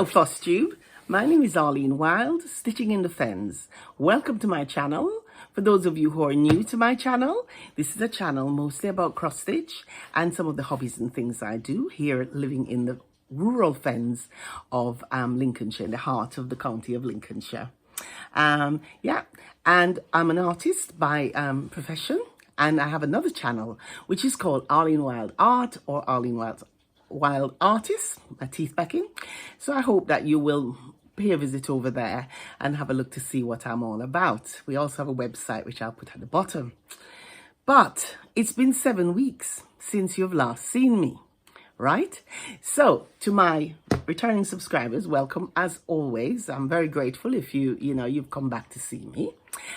Hello Flosstube, my name is Arlene Wild, Stitching in the Fens. Welcome to my channel. For those of you who are new to my channel, this is a channel mostly about cross stitch and some of the hobbies and things I do here living in the rural fens of Lincolnshire, in the heart of the county of Lincolnshire. And I'm an artist by profession, and I have another channel which is called Arlene Wild Art or Arlene Wild Artist, my teeth back in. So I hope that you will pay a visit over there and have a look to see what I'm all about. We also have a website which I'll put at the bottom. But it's been 7 weeks since you've last seen me, right? So to my returning subscribers, welcome as always. I'm very grateful if you've come back to see me.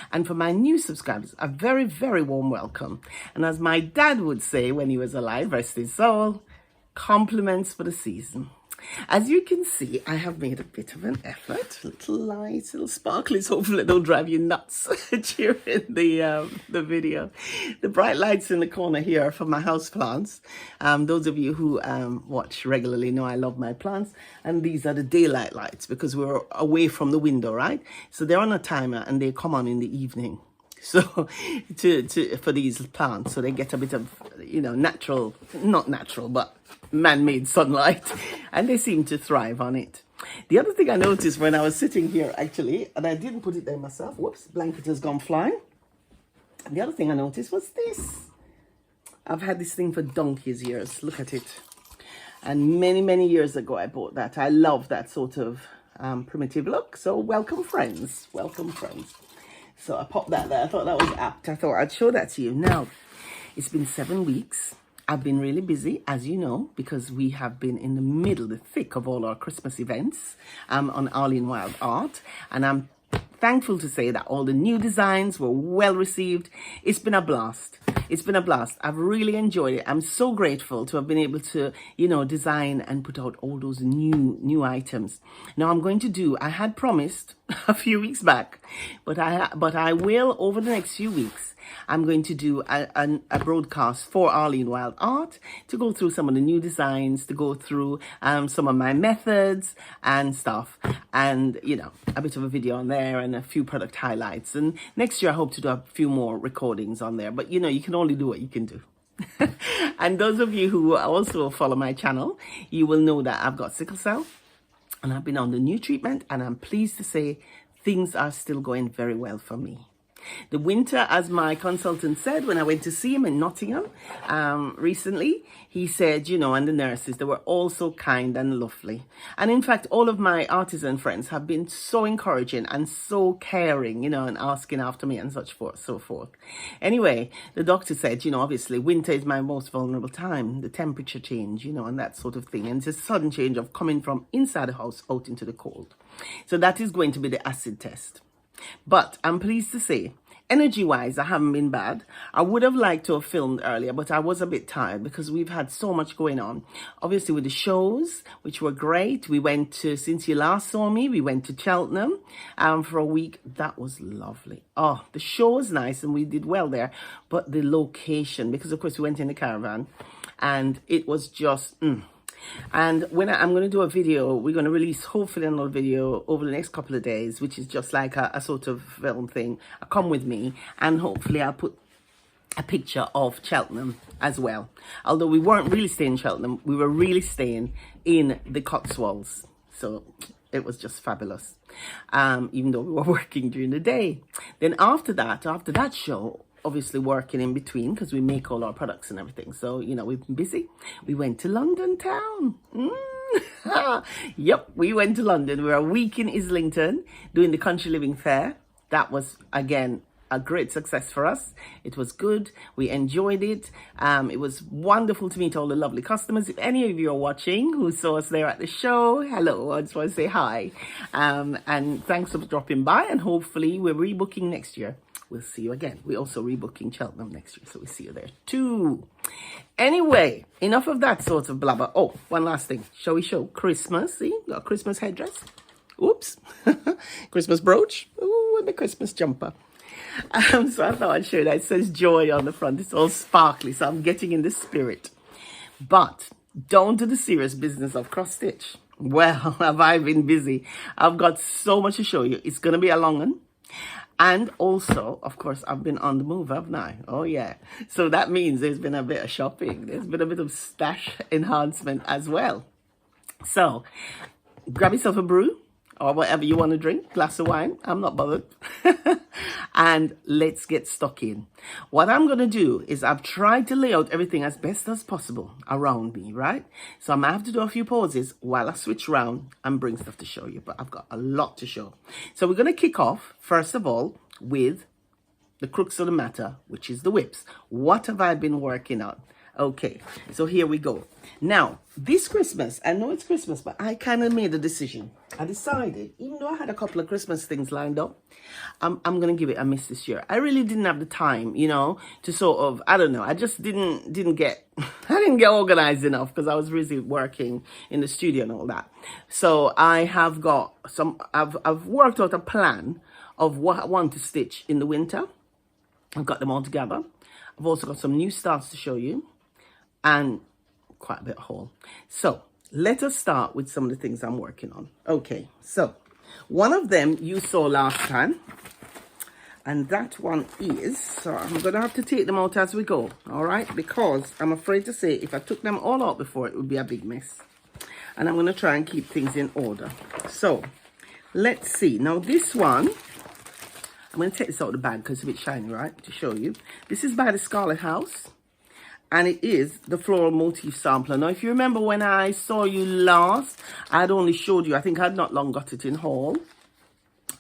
And for my new subscribers, a very, very warm welcome. And as my dad would say when he was alive, rest his soul, compliments for the season. As you can see, I have made a bit of an effort. Little lights, little sparklies. Hopefully it don't drive you nuts during the video. The bright lights in the corner here are for my house plants. Those of you who watch regularly know I love my plants. And these are the daylight lights because we're away from the window, right? So they're on a timer and they come on in the evening. So for these plants, so they get a bit of, natural, not natural, but man-made sunlight, and they seem to thrive on it. The other thing I noticed when I was sitting here, actually, and I didn't put it there myself, whoops, blanket has gone flying. The other thing I noticed was this. I've had this thing for donkey's years. Look at it. And many, many years ago, I bought that. I love that sort of primitive look. So welcome, friends. Welcome, friends. So I popped that there. I thought that was apt. I thought I'd show that to you. Now, it's been 7 weeks. I've been really busy, as you know, because we have been in the middle, the thick of all our Christmas events on Arlene Wild Art. And I'm thankful to say that all the new designs were well received. It's been a blast. It's been a blast. I've really enjoyed it. I'm so grateful to have been able to, design and put out all those new items. Now I'm going to do, I had promised a few weeks back, but I will over the next few weeks. I'm going to do a broadcast for Arlene Wild Art to go through some of the new designs, to go through some of my methods and stuff, and a bit of a video on there and a few product highlights. And next year I hope to do a few more recordings on there, but you can only do what you can do. And those of you who also follow my channel, you will know that I've got sickle cell and I've been on the new treatment, and I'm pleased to say things are still going very well for me. The winter, as my consultant said when I went to see him in Nottingham recently, he said, and the nurses, they were all so kind and lovely. And in fact, all of my artisan friends have been so encouraging and so caring, and asking after me and so forth. Anyway, the doctor said, obviously winter is my most vulnerable time, the temperature change, and that sort of thing. And it's a sudden change of coming from inside the house out into the cold. So that is going to be the acid test. But I'm pleased to say, energy-wise, I haven't been bad. I would have liked to have filmed earlier, but I was a bit tired because we've had so much going on. Obviously with the shows, which were great. We went to, since you last saw me, we went to Cheltenham for a week. That was lovely. Oh, the show was nice and we did well there. But the location, because of course we went in the caravan and it was just... And when I'm going to do a video, we're going to release hopefully another video over the next couple of days, which is just like a sort of film thing. Come with me, and hopefully I'll put a picture of Cheltenham as well. Although we weren't really staying in Cheltenham, we were really staying in the Cotswolds. So it was just fabulous, even though we were working during the day. Then after that show, obviously working in between because we make all our products and everything. So, we've been busy. We went to London town. Yep, we went to London. We were a week in Islington doing the Country Living Fair. That was, again, a great success for us. It was good. We enjoyed it. It was wonderful to meet all the lovely customers. If any of you are watching who saw us there at the show, hello, I just want to say hi. And thanks for dropping by, and hopefully we're rebooking next year. We'll see you again. We're also rebooking Cheltenham next year, so we'll see you there too. Anyway, enough of that sort of blabber. Oh, one last thing. Shall we show Christmas? See, got a Christmas headdress. Oops. Christmas brooch. Ooh, and the Christmas jumper. So I thought I'd show you that. It says joy on the front. It's all sparkly, so I'm getting in the spirit. But down to the serious business of cross stitch. Well, have I been busy? I've got so much to show you. It's going to be a long one. And also, of course, I've been on the move, haven't I? Oh, yeah. So that means there's been a bit of shopping. There's been a bit of stash enhancement as well. So grab yourself a brew or whatever you want to drink, glass of wine. I'm not bothered. And let's get stuck in. What I'm going to do is I've tried to lay out everything as best as possible around me, right? So I'm going to have to do a few pauses while I switch around and bring stuff to show you. But I've got a lot to show. So we're going to kick off, first of all, with the crux of the matter, which is the WIPs. What have I been working on? Okay, so here we go. Now, this Christmas, I know it's Christmas, but I kind of made a decision. I decided, even though I had a couple of Christmas things lined up, I'm going to give it a miss this year. I really didn't have the time, you know, to sort of, I don't know, I just didn't get, I didn't get organized enough because I was busy working in the studio and all that. So I have got some, I've worked out a plan of what I want to stitch in the winter. I've got them all together. I've also got some new starts to show you. And quite a bit of haul. So let us start with some of the things I'm working on. Okay, so one of them you saw last time, and that one is, so I'm gonna have to take them out as we go, all right? Because I'm afraid to say if I took them all out before, it would be a big mess. And I'm gonna try and keep things in order. So let's see. Now this one, I'm gonna take this out of the bag because it's a bit shiny, right? To show you. This is by the Scarlet House. And it is the Floral Motif sampler. Now, if you remember when I saw you last, I'd only showed you, I think I'd not long got it in haul.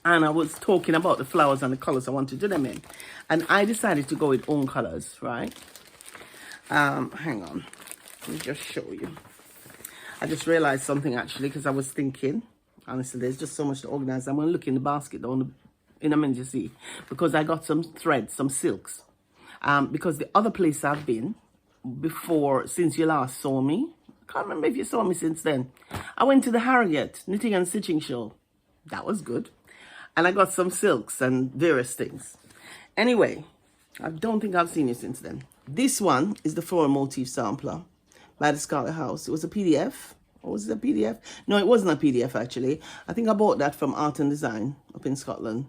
And I was talking about the flowers and the colors I want to do them in. And I decided to go with own colors, right? Hang on. Let me just show you. I just realized something actually because I was thinking. Honestly, there's just so much to organize. I'm going to look in the basket in a minute to see. Because I got some threads, some silks. Because the other place I've been before, since you last saw me, I can't remember if you saw me since then, I went to the Harrogate Knitting and Stitching Show. That was good. And I got some silks and various things. Anyway, I don't think I've seen you since then. This one is the Floral Motif sampler by the Scarlet House. It was a PDF. Or was it a PDF? No, it wasn't a PDF actually. I think I bought that from Art and Design up in Scotland,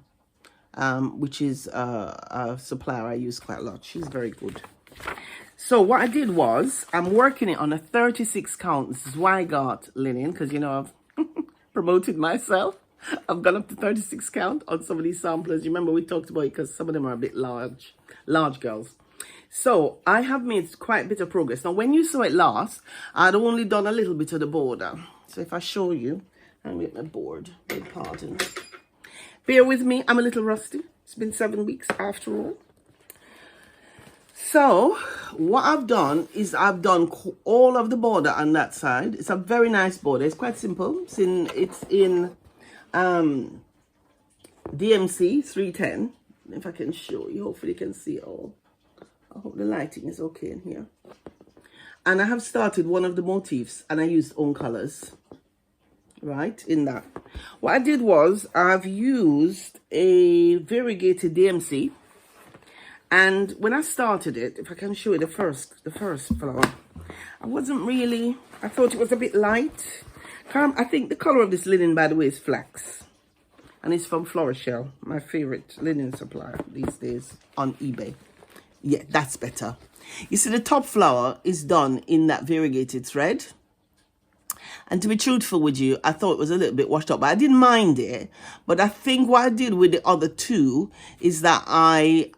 which is a supplier I use quite a lot. She's very good. So what I did was, I'm working it on a 36 count. This is why I got linen, because, you know, I've promoted myself. I've gone up to 36 count on some of these samplers. You remember we talked about it because some of them are a bit large girls. So I have made quite a bit of progress. Now, when you saw it last, I'd only done a little bit of the border. So if I show you, I'm with my board, beg pardon. Bear with me, I'm a little rusty. It's been 7 weeks after all. So what I've done is I've done all of the border on that side. It's a very nice border. It's quite simple. It's in DMC 310. If I can show you, hopefully you can see it all. I hope the lighting is okay in here. And I have started one of the motifs and I used own colors, right, in that. What I did was I've used a variegated DMC. And when I started it, if I can show you the first flower, I wasn't really, I thought it was a bit light. I think the color of this linen, by the way, is flax. And it's from Floral, my favorite linen supplier these days on eBay. Yeah, that's better. You see, the top flower is done in that variegated thread. And to be truthful with you, I thought it was a little bit washed up, but I didn't mind it. But I think what I did with the other two is that I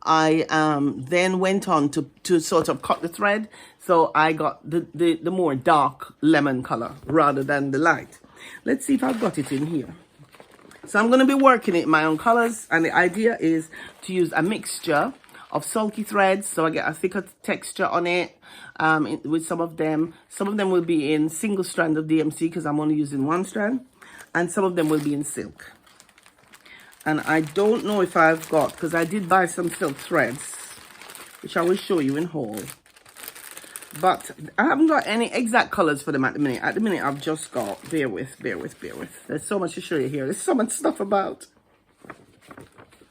then went on to sort of cut the thread. So I got the more dark lemon color rather than the light. Let's see if I've got it in here. So I'm going to be working it in my own colors. And the idea is to use a mixture of sulky threads, so I get a thicker texture on it with some of them. Some of them will be in single strand of DMC because I'm only using one strand, and some of them will be in silk. And I don't know if I've got, because I did buy some silk threads, which I will show you in haul. But I haven't got any exact colors for them at the minute. At the minute, I've just got, bear with. There's so much to show you here. There's so much stuff about.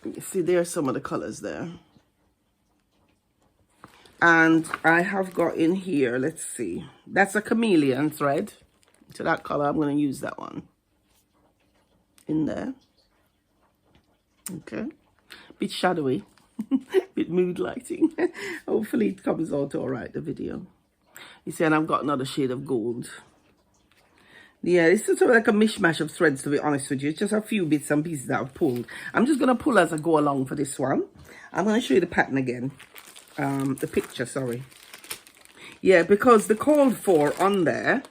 You see, there's some of the colors there. And I have got in here, let's see, that's a chameleon thread. So that color, I'm going to use that one in there. Okay. Bit shadowy. Bit mood lighting. Hopefully it comes out all right, the video. You see, and I've got another shade of gold. Yeah, it's sort of like a mishmash of threads, to be honest with you. It's just a few bits and pieces that I've pulled. I'm just going to pull as I go along for this one. I'm going to show you the pattern again. The picture, sorry. Yeah, because the called for on there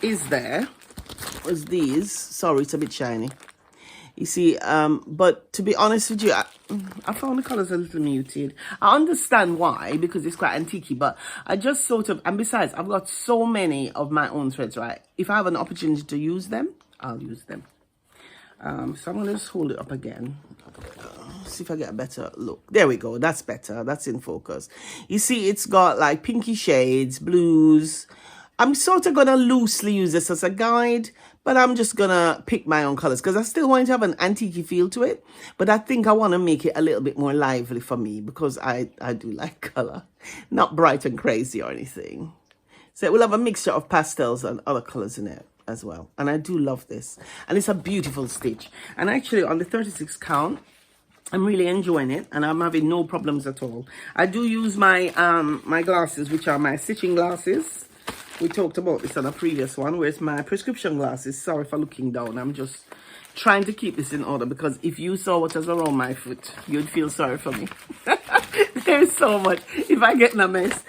is these. Sorry, it's a bit shiny. You see, but to be honest with you, I found the colors a little muted. I understand why, because it's quite antique, but I just sort of, and besides, I've got so many of my own threads, right? If I have an opportunity to use them, I'll use them. So I'm going to just hold it up again. See if I get a better look. There we go. That's better. That's in focus. You see, it's got like pinky shades, blues. I'm sort of going to loosely use this as a guide, but I'm just going to pick my own colors because I still want to have an antique feel to it. But I think I want to make it a little bit more lively for me because I do like color. Not bright and crazy or anything. So it will have a mixture of pastels and other colors in it as well. And I do love this. And it's a beautiful stitch. And actually on the 36 count, I'm really enjoying it and I'm having no problems at all. I do use my my glasses, which are my stitching glasses. We talked about this on a previous one. Where's my prescription glasses? Sorry for looking down. I'm just trying to keep this in order because if you saw what was around my foot, you'd feel sorry for me. There's so much. If I get in a mess,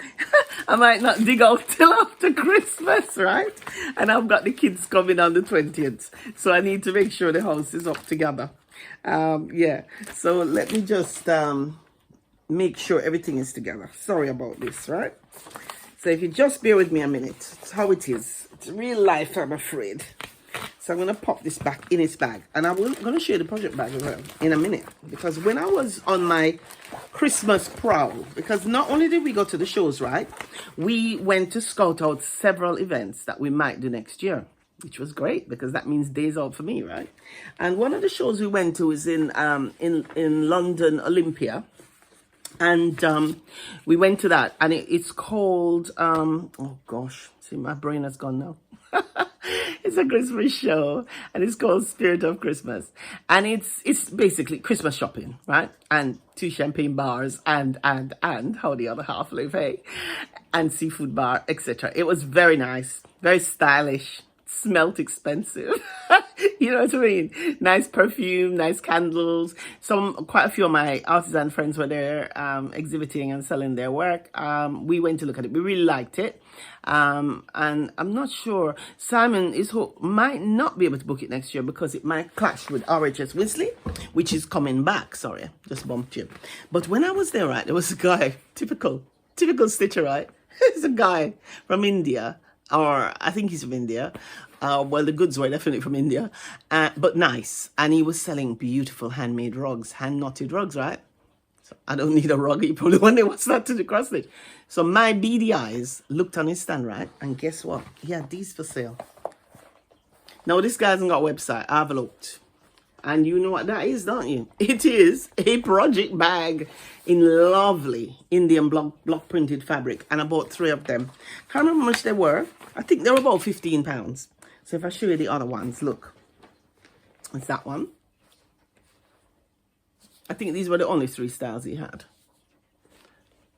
I might not dig out till after Christmas, right? And I've got the kids coming on the 20th. So I need to make sure the house is up together. Yeah. So let me just make sure everything is together. Sorry about this, right? So if you just bear with me a minute, it's how it is. It's real life, I'm afraid. So I'm going to pop this back in its bag. And I'm going to show you the project bag as well in a minute. Because when I was on my Christmas prowl, because not only did we go to the shows, right? We went to scout out several events that we might do next year. Which was great because that means days out for me, right? And one of the shows we went to is in London, Olympia. And we went to that, and it's called, oh gosh, see, my brain has gone now. It's a Christmas show, and it's called Spirit of Christmas. And it's basically Christmas shopping, right? And 2 champagne bars, and how the other half live, hey? And seafood bar, etc. It was very nice, very stylish. Smelt expensive. You know what I mean? Nice perfume, nice candles. Quite a few of my artisan friends were there exhibiting and selling their work. We went to look at it. We really liked it. And I'm not sure. Simon might not be able to book it next year because it might clash with RHS Wisley, which is coming back. Sorry, just bumped you. But when I was there, right, there was a guy, typical stitcher, right? There's a guy from India. Or I think he's from India. Well, the goods were definitely from India, but nice. And he was selling beautiful handmade rugs, hand-knotted rugs, right? So I don't need a rug. He probably one day wants that to the cross stitch. So my beady eyes looked on his stand, right? And guess what? He had these for sale. Now, this guy hasn't got a website. I've looked. And you know what that is, don't you? It is a project bag in lovely Indian block printed fabric. And I bought 3 of them. Can't remember how much they were. I think they were about £15. So if I show you the other ones, look. It's that one. I think these were the only 3 styles he had.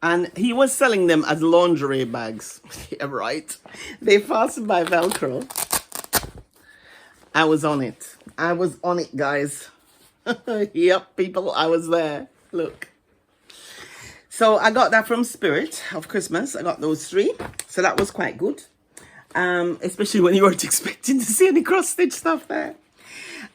And he was selling them as lingerie bags. Yeah, right. They fastened by Velcro. I was on it. I was on it, guys. Yep, people, I was there. Look. So I got that from Spirit of Christmas. I got those 3. So that was quite good. Especially when you weren't expecting to see any cross-stitch stuff there.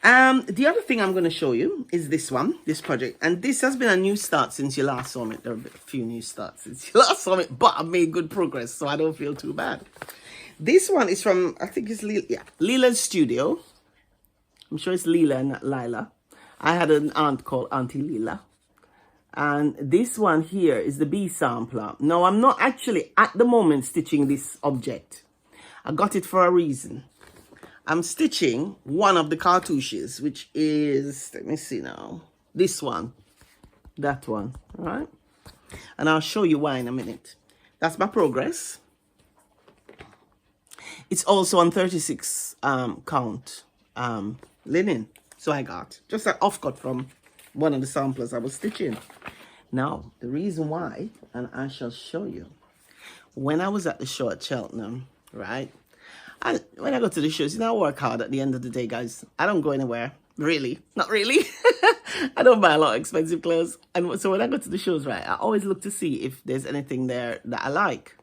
The other thing I'm going to show you is this one, this project. And this has been a new start since you last saw me. There have been a few new starts since you last saw me. But I've made good progress, so I don't feel too bad. This one is from, I think it's Leela's Studio. I'm sure it's Leela and not Lila. I had an aunt called Auntie Leela. And this one here is the bee sampler. Now, I'm not actually at the moment stitching this object. I got it for a reason. I'm stitching one of the cartouches, which is, let me see now, this one, that one, all right? And I'll show you why in a minute. That's my progress. It's also on 36 count linen. So I got just an offcut from one of the samplers I was stitching. Now, the reason why, and I shall show you. When I was at the show at Cheltenham, right? When I go to the shows, I work hard at the end of the day, guys. I don't go anywhere. Really. Not really. I don't buy a lot of expensive clothes. And so when I go to the shows, right, I always look to see if there's anything there that I like.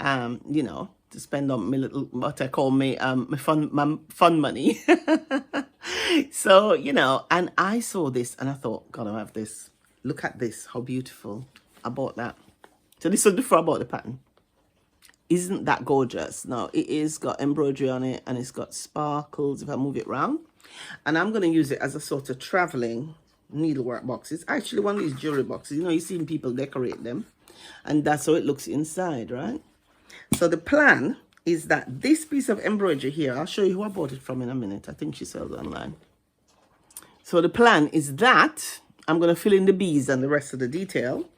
To spend on my little, what I call my fun money. So, and I saw this and I thought, God, I have this. Look at this, how beautiful. I bought that. So this was before I bought the pattern. Isn't that gorgeous? Now, it is got embroidery on it and it's got sparkles if I move it around. And I'm going to use it as a sort of traveling needlework box. It's actually one of these jewelry boxes. You've seen people decorate them. And that's how it looks inside, right? So the plan is that this piece of embroidery here, I'll show you who I bought it from in a minute. I think she sells online. So the plan is that I'm going to fill in the beads and the rest of the detail.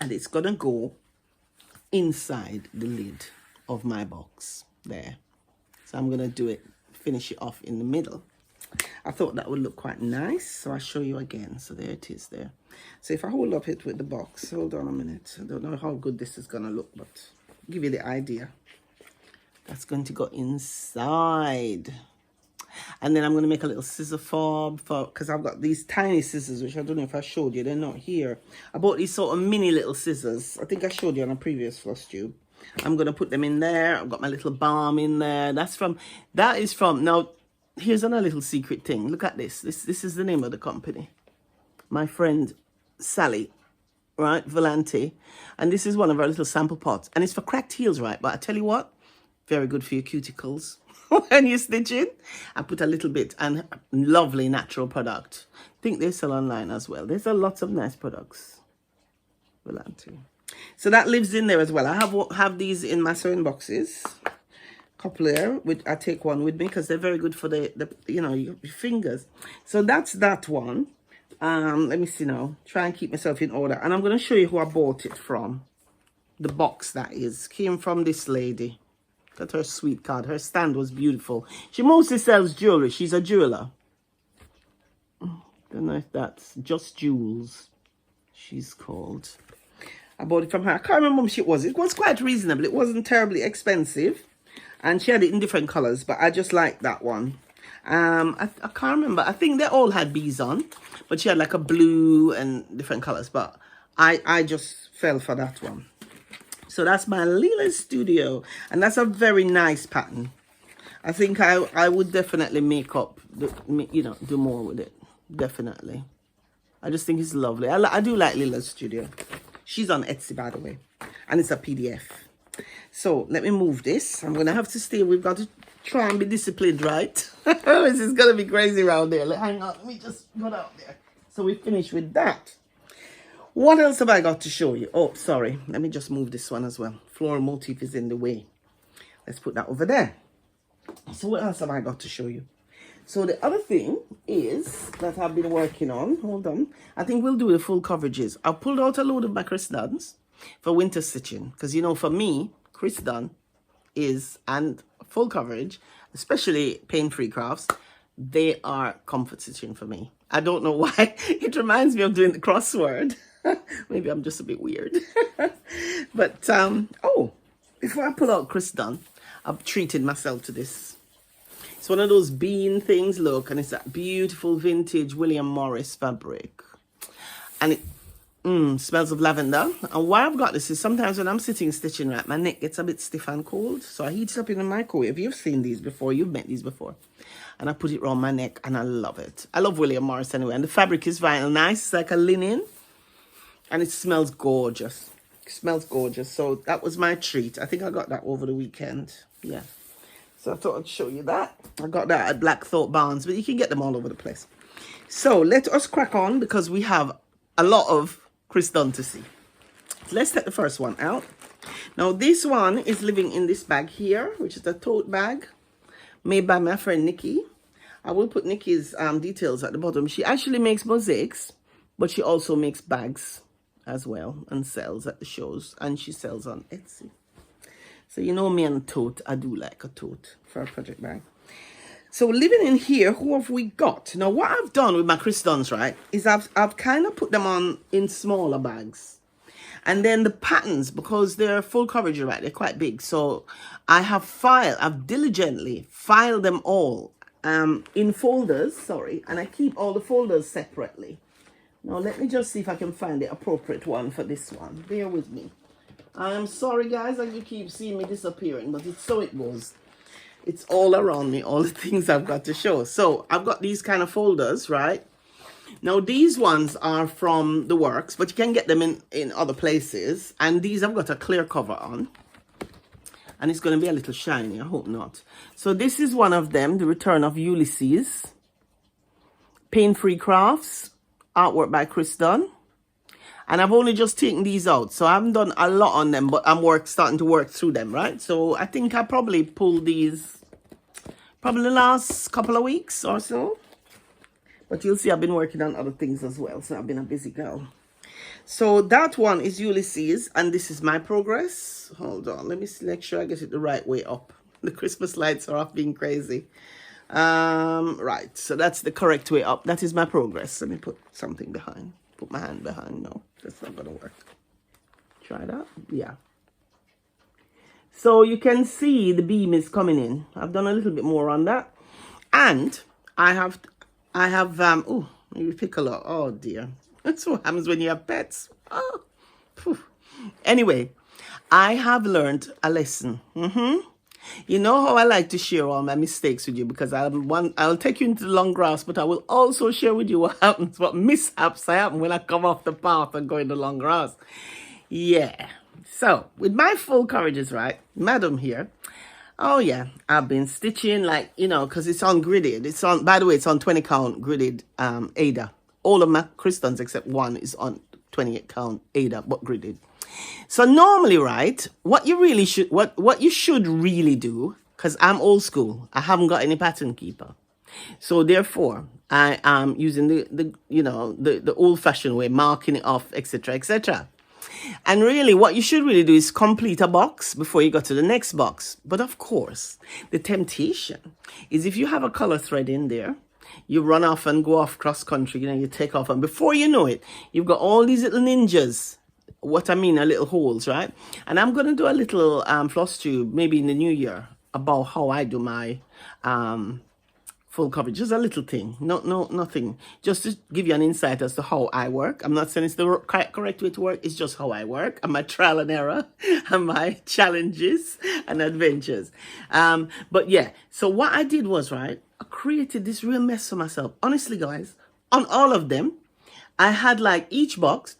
And it's going to go inside the lid of my box there. So I'm going to do it, finish it off in the middle. I thought that would look quite nice. So I'll show you again. So there it is there. So if I hold up it with the box, hold on a minute. I don't know how good this is going to look, but give you the idea. That's going to go inside. And then I'm going to make a little scissor fob because I've got these tiny scissors, which I don't know if I showed you. They're not here. I bought these sort of mini little scissors. I think I showed you on a previous Flosstube. I'm going to put them in there. I've got my little balm in there. That is from, now, here's another little secret thing. Look at this. This is the name of the company. My friend Sally, right, Volante. And this is one of our little sample pots. And it's for cracked heels, right? But I tell you what, very good for your cuticles. When you're stitching, I put a little bit and lovely natural product. I think they sell online as well. There's a lot of nice products. So that lives in there as well. I have these in my sewing boxes. Couple there. I take one with me because they're very good for the your fingers. So that's that one. Let me see now. Try and keep myself in order. And I'm going to show you who I bought it from. The box that is came from this lady. Got her sweet card. Her stand was beautiful. She mostly sells jewelry. She's a jeweler. Don't know if that's Just Jewels. She's called. I bought it from her. I can't remember how much it was. It was quite reasonable. It wasn't terribly expensive. And she had it in different colors. But I just liked that one. I can't remember. I think they all had bees on. But she had like a blue and different colors. But I just fell for that one. So that's my Lila Studio. And that's a very nice pattern. I think I would definitely make up, do more with it. Definitely. I just think it's lovely. I do like Lila's Studio. She's on Etsy, by the way. And it's a PDF. So let me move this. I'm going to have to stay. We've got to try and be disciplined, right? This is going to be crazy around there. Hang on. Let me just go out there. So we finish with that. What else have I got to show you? Oh, sorry. Let me just move this one as well. Floral motif is in the way. Let's put that over there. So what else have I got to show you? So the other thing is that I've been working on. Hold on. I think we'll do the full coverages. I've pulled out a load of my Chris Dunn's for winter stitching. Because, for me, Chris Dunn is, and full coverage, especially pain-free crafts, they are comfort stitching for me. I don't know why. It reminds me of doing the crossword. Maybe I'm just a bit weird. But, before I pull out Chris Dunn, I've treated myself to this. It's one of those bean things, look, and it's that beautiful vintage William Morris fabric. And it smells of lavender. And why I've got this is sometimes when I'm sitting stitching, right, my neck gets a bit stiff and cold. So I heat it up in the microwave. You've seen these before. You've met these before. And I put it around my neck, and I love it. I love William Morris anyway. And the fabric is vinyl nice. It's like a linen. And it smells gorgeous. It smells gorgeous. So that was my treat. I think I got that over the weekend. Yeah. So I thought I'd show you that. I got that at Blackthorpe Barnes, but you can get them all over the place. So let us crack on because we have a lot of Chris Dunn to see. Let's take the first one out. Now this one is living in this bag here, which is a tote bag made by my friend Nikki. I will put Nikki's details at the bottom. She actually makes mosaics, but she also makes bags as well and sells at the shows, and she sells on Etsy. So you know me and a tote. I do like a tote for a project bag. So living in here, who have we got? Now what I've done with my crystals, right, is I've kind of put them on in smaller bags. And then the patterns, because they're full coverage, right, they're quite big. So I've diligently filed them all in folders, sorry, and I keep all the folders separately. Now let me just see if I can find the appropriate one for this one. Bear with me. I am sorry guys that you keep seeing me disappearing, but it's so it goes. It's all around me, all the things I've got to show. So I've got these kind of folders, right? Now these ones are from the works, but you can get them in other places. And these I've got a clear cover on. And it's going to be a little shiny, I hope not. So this is one of them, The Return of Ulysses. Pain-Free Crafts, artwork by Chris Dunn. And I've only just taken these out, so I haven't done a lot on them, but I'm starting to work through them, right? So I think I probably pulled these probably the last couple of weeks or so. But you'll see I've been working on other things as well, so I've been a busy girl. So that one is Ulysses, and this is my progress. Hold on, let me make sure I get it the right way up. The Christmas lights are off being crazy. Right, so that's the correct way up. That is my progress. Let me put something behind. Put my hand behind. No, that's not gonna work. Try that. Yeah. So you can see the beam is coming in. I've done a little bit more on that, and I have oh, maybe pick a lot. Oh dear, that's what happens when you have pets. Oh, phew. Anyway, I have learned a lesson. You know how I like to share all my mistakes with you, because I'll take you into the long grass, but I will also share with you what happens, what mishaps happen when I come off the path and go in the long grass. Yeah. So with my full courages, right, madam here. Oh yeah, I've been stitching, like, you know, because it's on gridded. It's on, by the way, it's on 20 count gridded Ada. All of my crystals except one is on 28 count Ada, but gridded. So normally, right, what you should really do, because I'm old school, I haven't got any pattern keeper. So therefore, I am using the old-fashioned way, marking it off, etc., etc. And really, what you should really do is complete a box before you go to the next box. But of course, the temptation is if you have a color thread in there, you run off and go off cross country, you know, you take off, and before you know it, you've got all these little ninjas. What I mean are little holes, right? And I'm going to do a little Flosstube maybe in the new year about how I do my full coverage. Just a little thing. Nothing. Just to give you an insight as to how I work. I'm not saying it's the correct way to work. It's just how I work and my trial and error and my challenges and adventures. But yeah, so what I did was, right, I created this real mess for myself. Honestly, guys, on all of them, I had like each box,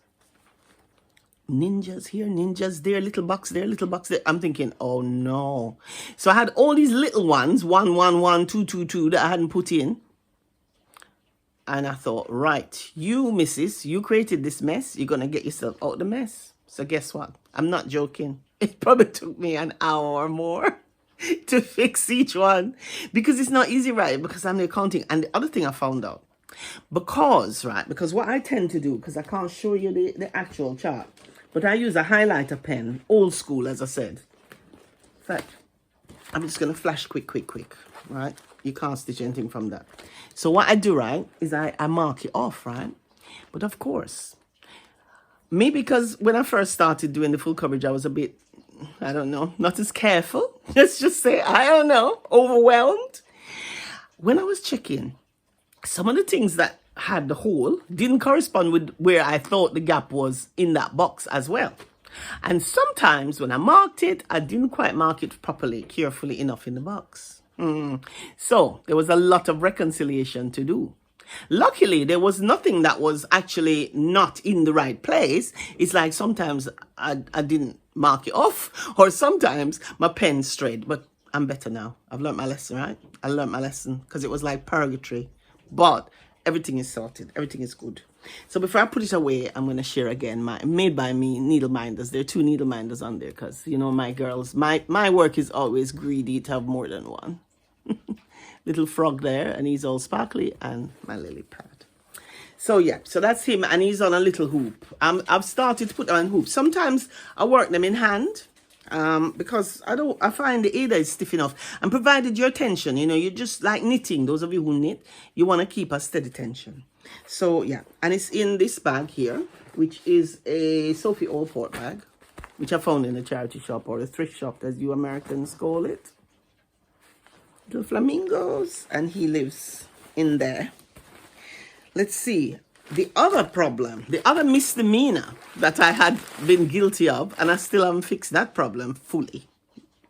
ninjas here, ninjas there, little box there, little box there. I'm thinking, oh no. So I had all these little ones, 1, 1, 1, 2, 2, 2 that I hadn't put in. And I thought, right, you missus, you created this mess. You're going to get yourself out the mess. So guess what? I'm not joking. It probably took me an hour or more to fix each one, because it's not easy, right? Because I'm the accounting. And the other thing I found out, because what I tend to do, because I can't show you the actual chart, but I use a highlighter pen, old school, as I said. In fact, I'm just going to flash quick, right? You can't stitch anything from that. So what I do, right, is I mark it off, right? But of course, maybe because when I first started doing the full coverage, I was a bit, I don't know, not as careful. Let's just say, I don't know, overwhelmed. When I was checking, some of the things that had the hole didn't correspond with where I thought the gap was in that box as well. And sometimes when I marked it, I didn't quite mark it properly, carefully enough in the box. So there was a lot of reconciliation to do. Luckily, there was nothing that was actually not in the right place. It's like sometimes I didn't mark it off, or sometimes my pen strayed, but I'm better now. I've learned my lesson, right? I learned my lesson because it was like purgatory. But everything is sorted. Everything is good. So before I put it away, I'm going to share again my made by me needle minders. There are 2 needle minders on there because, you know, my girls, my work is always greedy to have more than one. Little frog there, and he's all sparkly, and my lily pad. So yeah, so that's him, and he's on a little hoop. I've started to put them on hoops. Sometimes I work them in hand. because I find the either is stiff enough, and provided your tension, you know, you just like knitting. Those of you who knit, you want to keep a steady tension. So yeah, and it's in this bag here, which is a Sophie Allport bag, which I found in a charity shop, or a thrift shop as you Americans call it. Little flamingos, and he lives in there. Let's see. The other problem, the other misdemeanor that I had been guilty of, and I still haven't fixed that problem fully,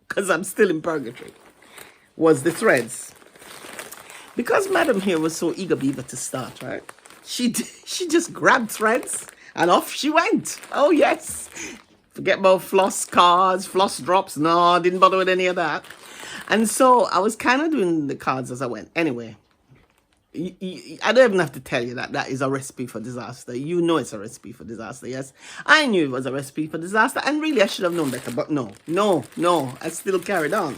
because I'm still in purgatory, was the threads. Because Madam here was so eager beaver to start, right? She just grabbed threads and off she went. Oh yes. Forget about floss cards, floss drops. No, I didn't bother with any of that. And so I was kind of doing the cards as I went. Anyway, I don't even have to tell you that is a recipe for disaster. You know it's a recipe for disaster, yes? I knew it was a recipe for disaster, and really I should have known better, but no, I still carried on.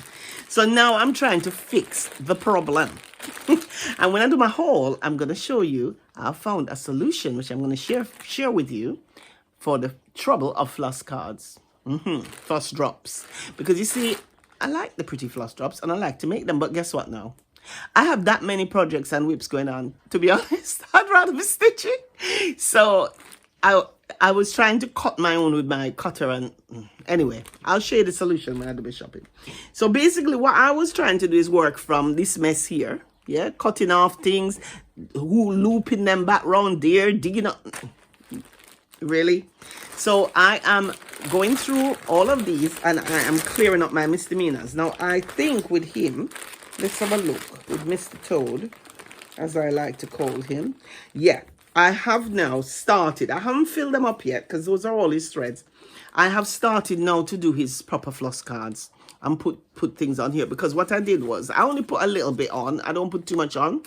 So now I'm trying to fix the problem. And when I do my haul, I'm going to show you I found a solution, which I'm going to share with you for the trouble of floss cards. Floss drops. Because you see, I like the pretty floss drops, and I like to make them, but guess what now? I have that many projects and WIPs going on. To be honest, I'd rather be stitching. So I was trying to cut my own with my cutter, and anyway, I'll show you the solution when I do my shopping. So basically what I was trying to do is work from this mess here. Yeah, cutting off things, looping them back round there, digging up. Really? So I am going through all of these, and I am clearing up my misdemeanors. Now I think with him, let's have a look with Mr. Toad, as I like to call him. Yeah, I have now started. I haven't filled them up yet because those are all his threads. I have started now to do his proper floss cards and put things on here, because what I did was I only put a little bit on. I don't put too much on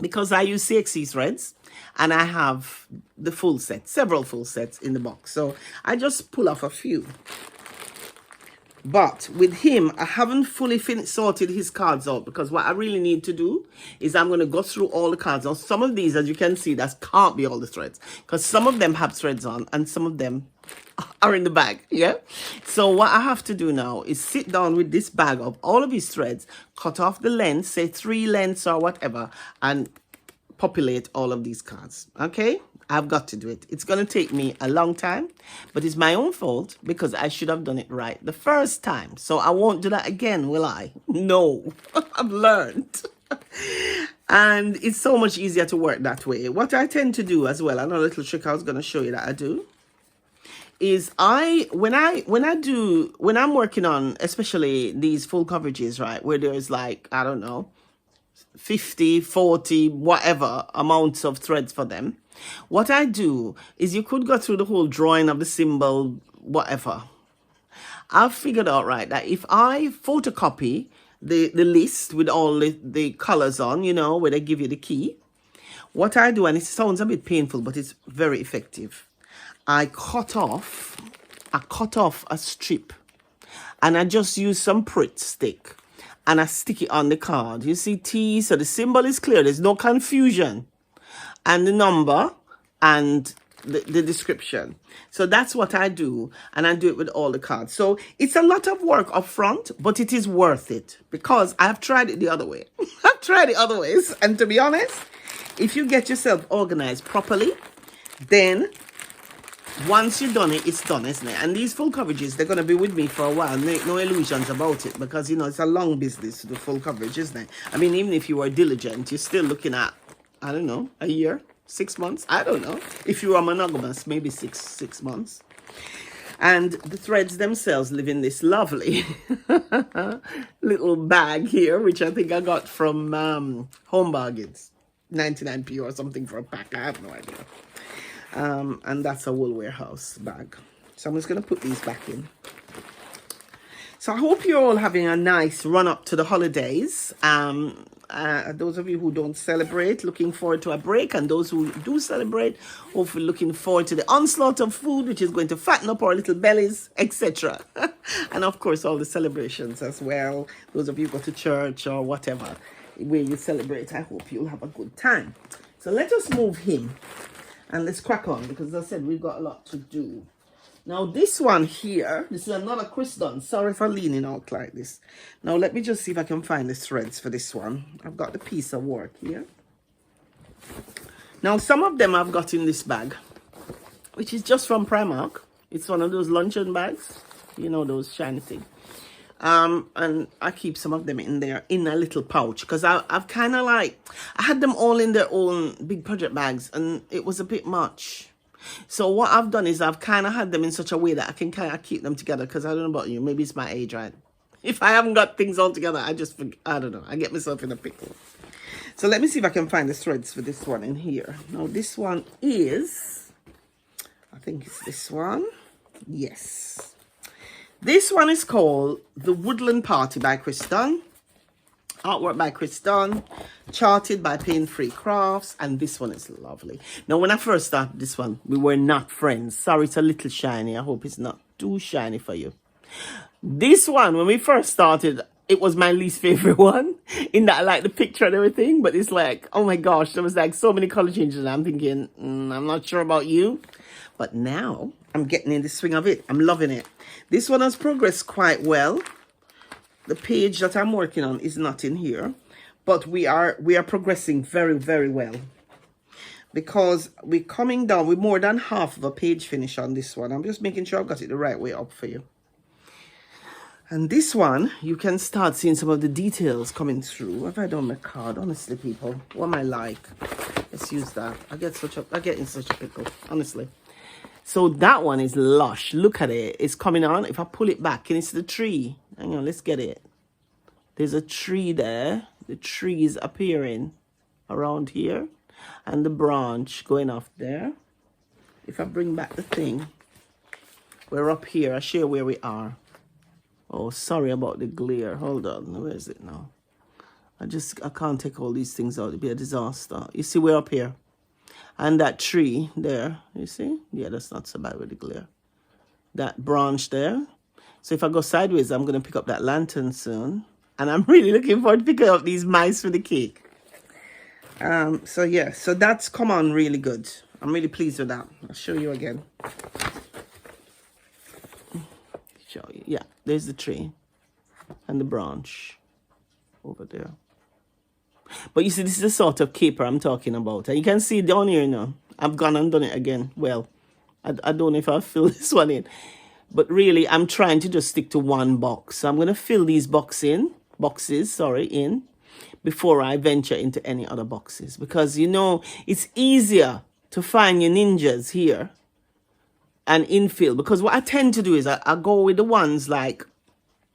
because I use CXC threads, and I have the full set, several full sets in the box. So I just pull off a few. But with him, I haven't fully sorted his cards out, because what I really need to do is I'm going to go through all the cards. Now, some of these, as you can see, that can't be all the threads, because some of them have threads on and some of them are in the bag. Yeah. So what I have to do now is sit down with this bag of all of his threads, cut off the length, say 3 lengths or whatever, and populate all of these cards. Okay, I've got to do it. It's going to take me a long time, but it's my own fault because I should have done it right the first time. So I won't do that again, will I? No, I've learned. And it's so much easier to work that way. What I tend to do as well, another little trick I was going to show you that I do, is when I'm working on, especially these full coverages, right, where there's like, I don't know, 50, 40, whatever amounts of threads for them. What I do is, you could go through the whole drawing of the symbol, whatever. I've figured out, right, that if I photocopy the list with all the colors on, you know, where they give you the key, what I do, and it sounds a bit painful, but it's very effective. I cut off a strip, and I just use some Pritt stick, and I stick it on the card. You see T, so the symbol is clear. There's no confusion. And the number and the description. So that's what I do, and I do it with all the cards. So it's a lot of work up front, but it is worth it, because I've tried it the other way. I've tried it other ways, and to be honest, if you get yourself organized properly, then once you've done it, it's done, isn't it? And these full coverages, they're going to be with me for a while. Make no illusions about it, because, you know, it's a long business to do full coverage, isn't it? I mean, even if you are diligent, you're still looking at, I don't know, a year, 6 months. I don't know. If you are monogamous, maybe six months. And the threads themselves live in this lovely little bag here, which I think I got from Home Bargains. 99p or something for a pack. I have no idea. And that's a wool warehouse bag. So I'm just going to put these back in. So I hope you're all having a nice run up to the holidays. Those of you who don't celebrate, looking forward to a break. And those who do celebrate, hopefully looking forward to the onslaught of food, which is going to fatten up our little bellies, etc. And of course, all the celebrations as well. Those of you who go to church or whatever, where you celebrate, I hope you'll have a good time. So let us move him. And let's crack on, because as I said, we've got a lot to do. Now this one here, this is another Crystal. Sorry for leaning out like this. Now let me just see if I can find the threads for this one. I've got the piece of work here. Now some of them I've got in this bag, which is just from Primark. It's one of those luncheon bags, you know, those shiny things. And I keep some of them in there in a little pouch because I've kind of like, I had them all in their own big project bags and it was a bit much. So what I've done is I've kind of had them in such a way that I can kind of keep them together, because I don't know about you, maybe it's my age, right? If I haven't got things all together, I just forget, I don't know, I get myself in a pickle. So let me see if I can find the threads for this one in here. Now this one is, I think it's this one. Yes. This one is called The Woodland Party by Crystal. Artwork by Crystal. Charted by Pain Free Crafts. And this one is lovely. Now, when I first started this one, we were not friends. Sorry, it's a little shiny. I hope it's not too shiny for you. This one, when we first started, it was my least favorite one. In that I like the picture and everything. But it's like, oh my gosh, there was like so many color changes. And I'm thinking, I'm not sure about you. But now, I'm getting in the swing of it. I'm loving it. This one has progressed quite well. The page that I'm working on is not in here, but we are progressing very, very well, because we're coming down with more than half of a page finish on this one. I'm just making sure I've got it the right way up for you. And this one, you can start seeing some of the details coming through. What have I done my card? Honestly, people, what am I like? Let's use that. I get in such a pickle, honestly. So that one is lush. Look at it. It's coming on. If I pull it back, can you see the tree? Hang on, let's get it. There's a tree there. The tree is appearing around here. And the branch going off there. If I bring back the thing, we're up here. I'll show you where we are. Oh, sorry about the glare. Hold on. Where is it now? I can't take all these things out. It'd be a disaster. You see, we're up here. And that tree there, you see? Yeah, that's not so bad with the glare. That branch there. So if I go sideways, I'm going to pick up that lantern soon. And I'm really looking forward to picking up these mice for the cake. So yeah, so that's come on really good. I'm really pleased with that. I'll show you again. Show you. Yeah, there's the tree. And the branch over there. But you see, this is the sort of caper I'm talking about. And you can see down here now. I've gone and done it again. Well, I don't know if I'll fill this one in. But really, I'm trying to just stick to one box. So I'm going to fill these boxes in before I venture into any other boxes. Because, you know, it's easier to find your ninjas here and infill. Because what I tend to do is I go with the ones like,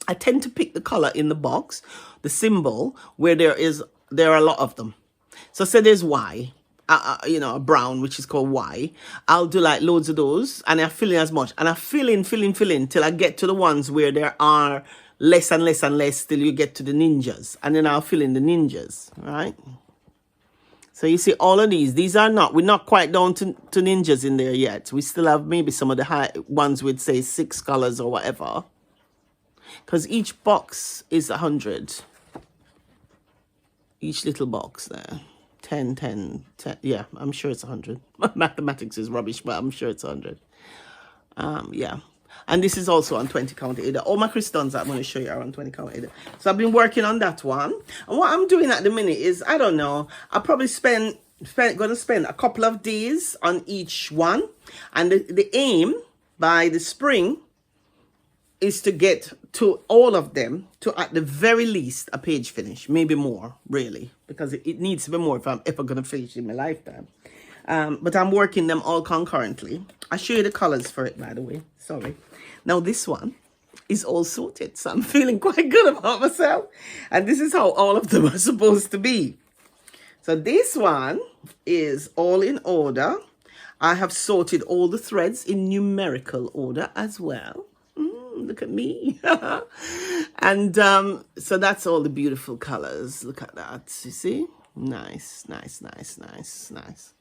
I tend to pick the color in the box, the symbol, where there are a lot of them. So say there's Y, you know, a brown, which is called Y. I'll do like loads of those, and I fill in as much. And I fill in till I get to the ones where there are less and less and less till you get to the ninjas. And then I'll fill in the ninjas, right? So you see all of these are not, we're not quite down to ninjas in there yet. We still have maybe some of the high ones with say 6 colors or whatever. Because each box is 100. Each little box there. 10, 10, 10. Yeah, I'm sure it's 100. Mathematics is rubbish, but I'm sure it's 100. Yeah. And this is also on 20 count Ada. All my crystals I'm going to show you are on 20 count Ada. So I've been working on that one. And what I'm doing at the minute is, I don't know, I'll probably going to spend a couple of days on each one. And the aim by the spring is to get to all of them to at the very least a page finish, maybe more, really, because it needs to be more if I'm ever going to finish in my lifetime. But I'm working them all concurrently. I'll show you the colors for it, by the way. Sorry. Now this one is all sorted, so I'm feeling quite good about myself. And this is how all of them are supposed to be. So this one is all in order. I have sorted all the threads in numerical order as well. Look at me. And so that's all the beautiful colors. Look at that. You see? Nice, nice, nice, nice, nice.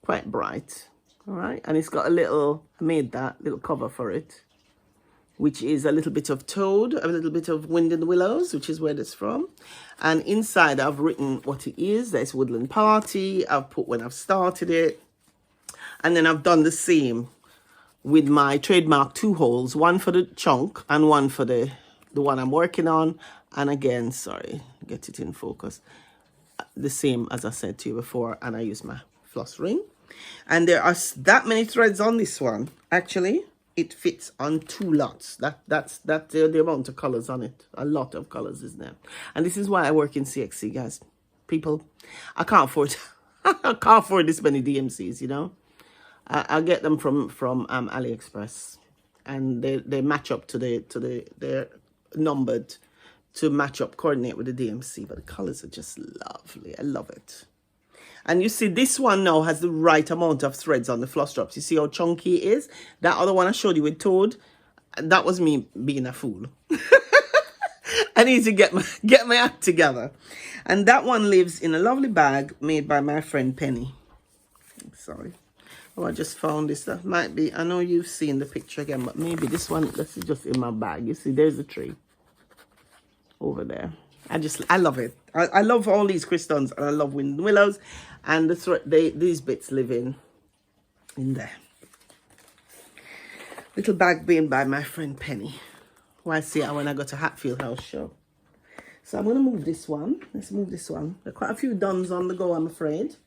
Quite bright. All right. And it's got a little, I made that little cover for it, which is a little bit of Toad, a little bit of Wind in the Willows, which is where that's from. And inside I've written what it is. There's Woodland Party. I've put when I've started it. And then I've done the same with my trademark 2 holes, one for the chunk and one for the one I'm working on. And again, sorry, get it in focus. The same as I said to you before, and I use my floss ring. And there are that many threads on this one. Actually, it fits on 2 lots. That's the amount of colors on it. A lot of colors is there. And this is why I work in CXC, guys. People, I can't afford I can't afford this many DMCs, you know. I get them from AliExpress, and they match up to they're numbered to match up, coordinate with the DMC. But the colors are just lovely. I love it. And you see, this one now has the right amount of threads on the floss drops. You see how chunky it is? That other one I showed you with Toad, that was me being a fool. I need to get my act together. And that one lives in a lovely bag made by my friend Penny. Sorry. Oh, I just found this. That might be, I know you've seen the picture again, but maybe this one, this is just in my bag. You see, there's a tree over there. I love it. I love all these crystons, and I love wind willows, and these bits live in there. Little bag made by my friend Penny, who I see her when I go to Hatfield House show. So I'm going to move this one. Let's move this one. There are quite a few duns on the go, I'm afraid.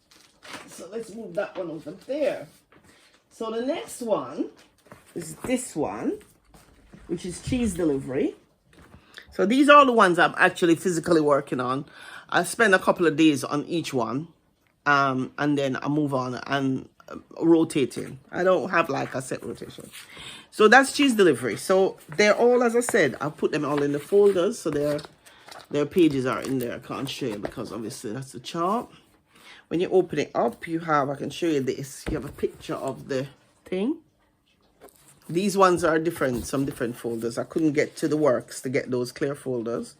So let's move that one over there. So the next one is this one, which is cheese delivery. So these are the ones I'm actually physically working on. I spend a couple of days on each one, and then I move on and rotating. I don't have like a set rotation. So that's cheese delivery. So they're all, as I said, I put them all in the folders. So their pages are in there. I can't show you because obviously that's the chart. When you open it up, you have, I can show you this. You have a picture of the thing. These ones are different, some different folders. I couldn't get to the works to get those clear folders.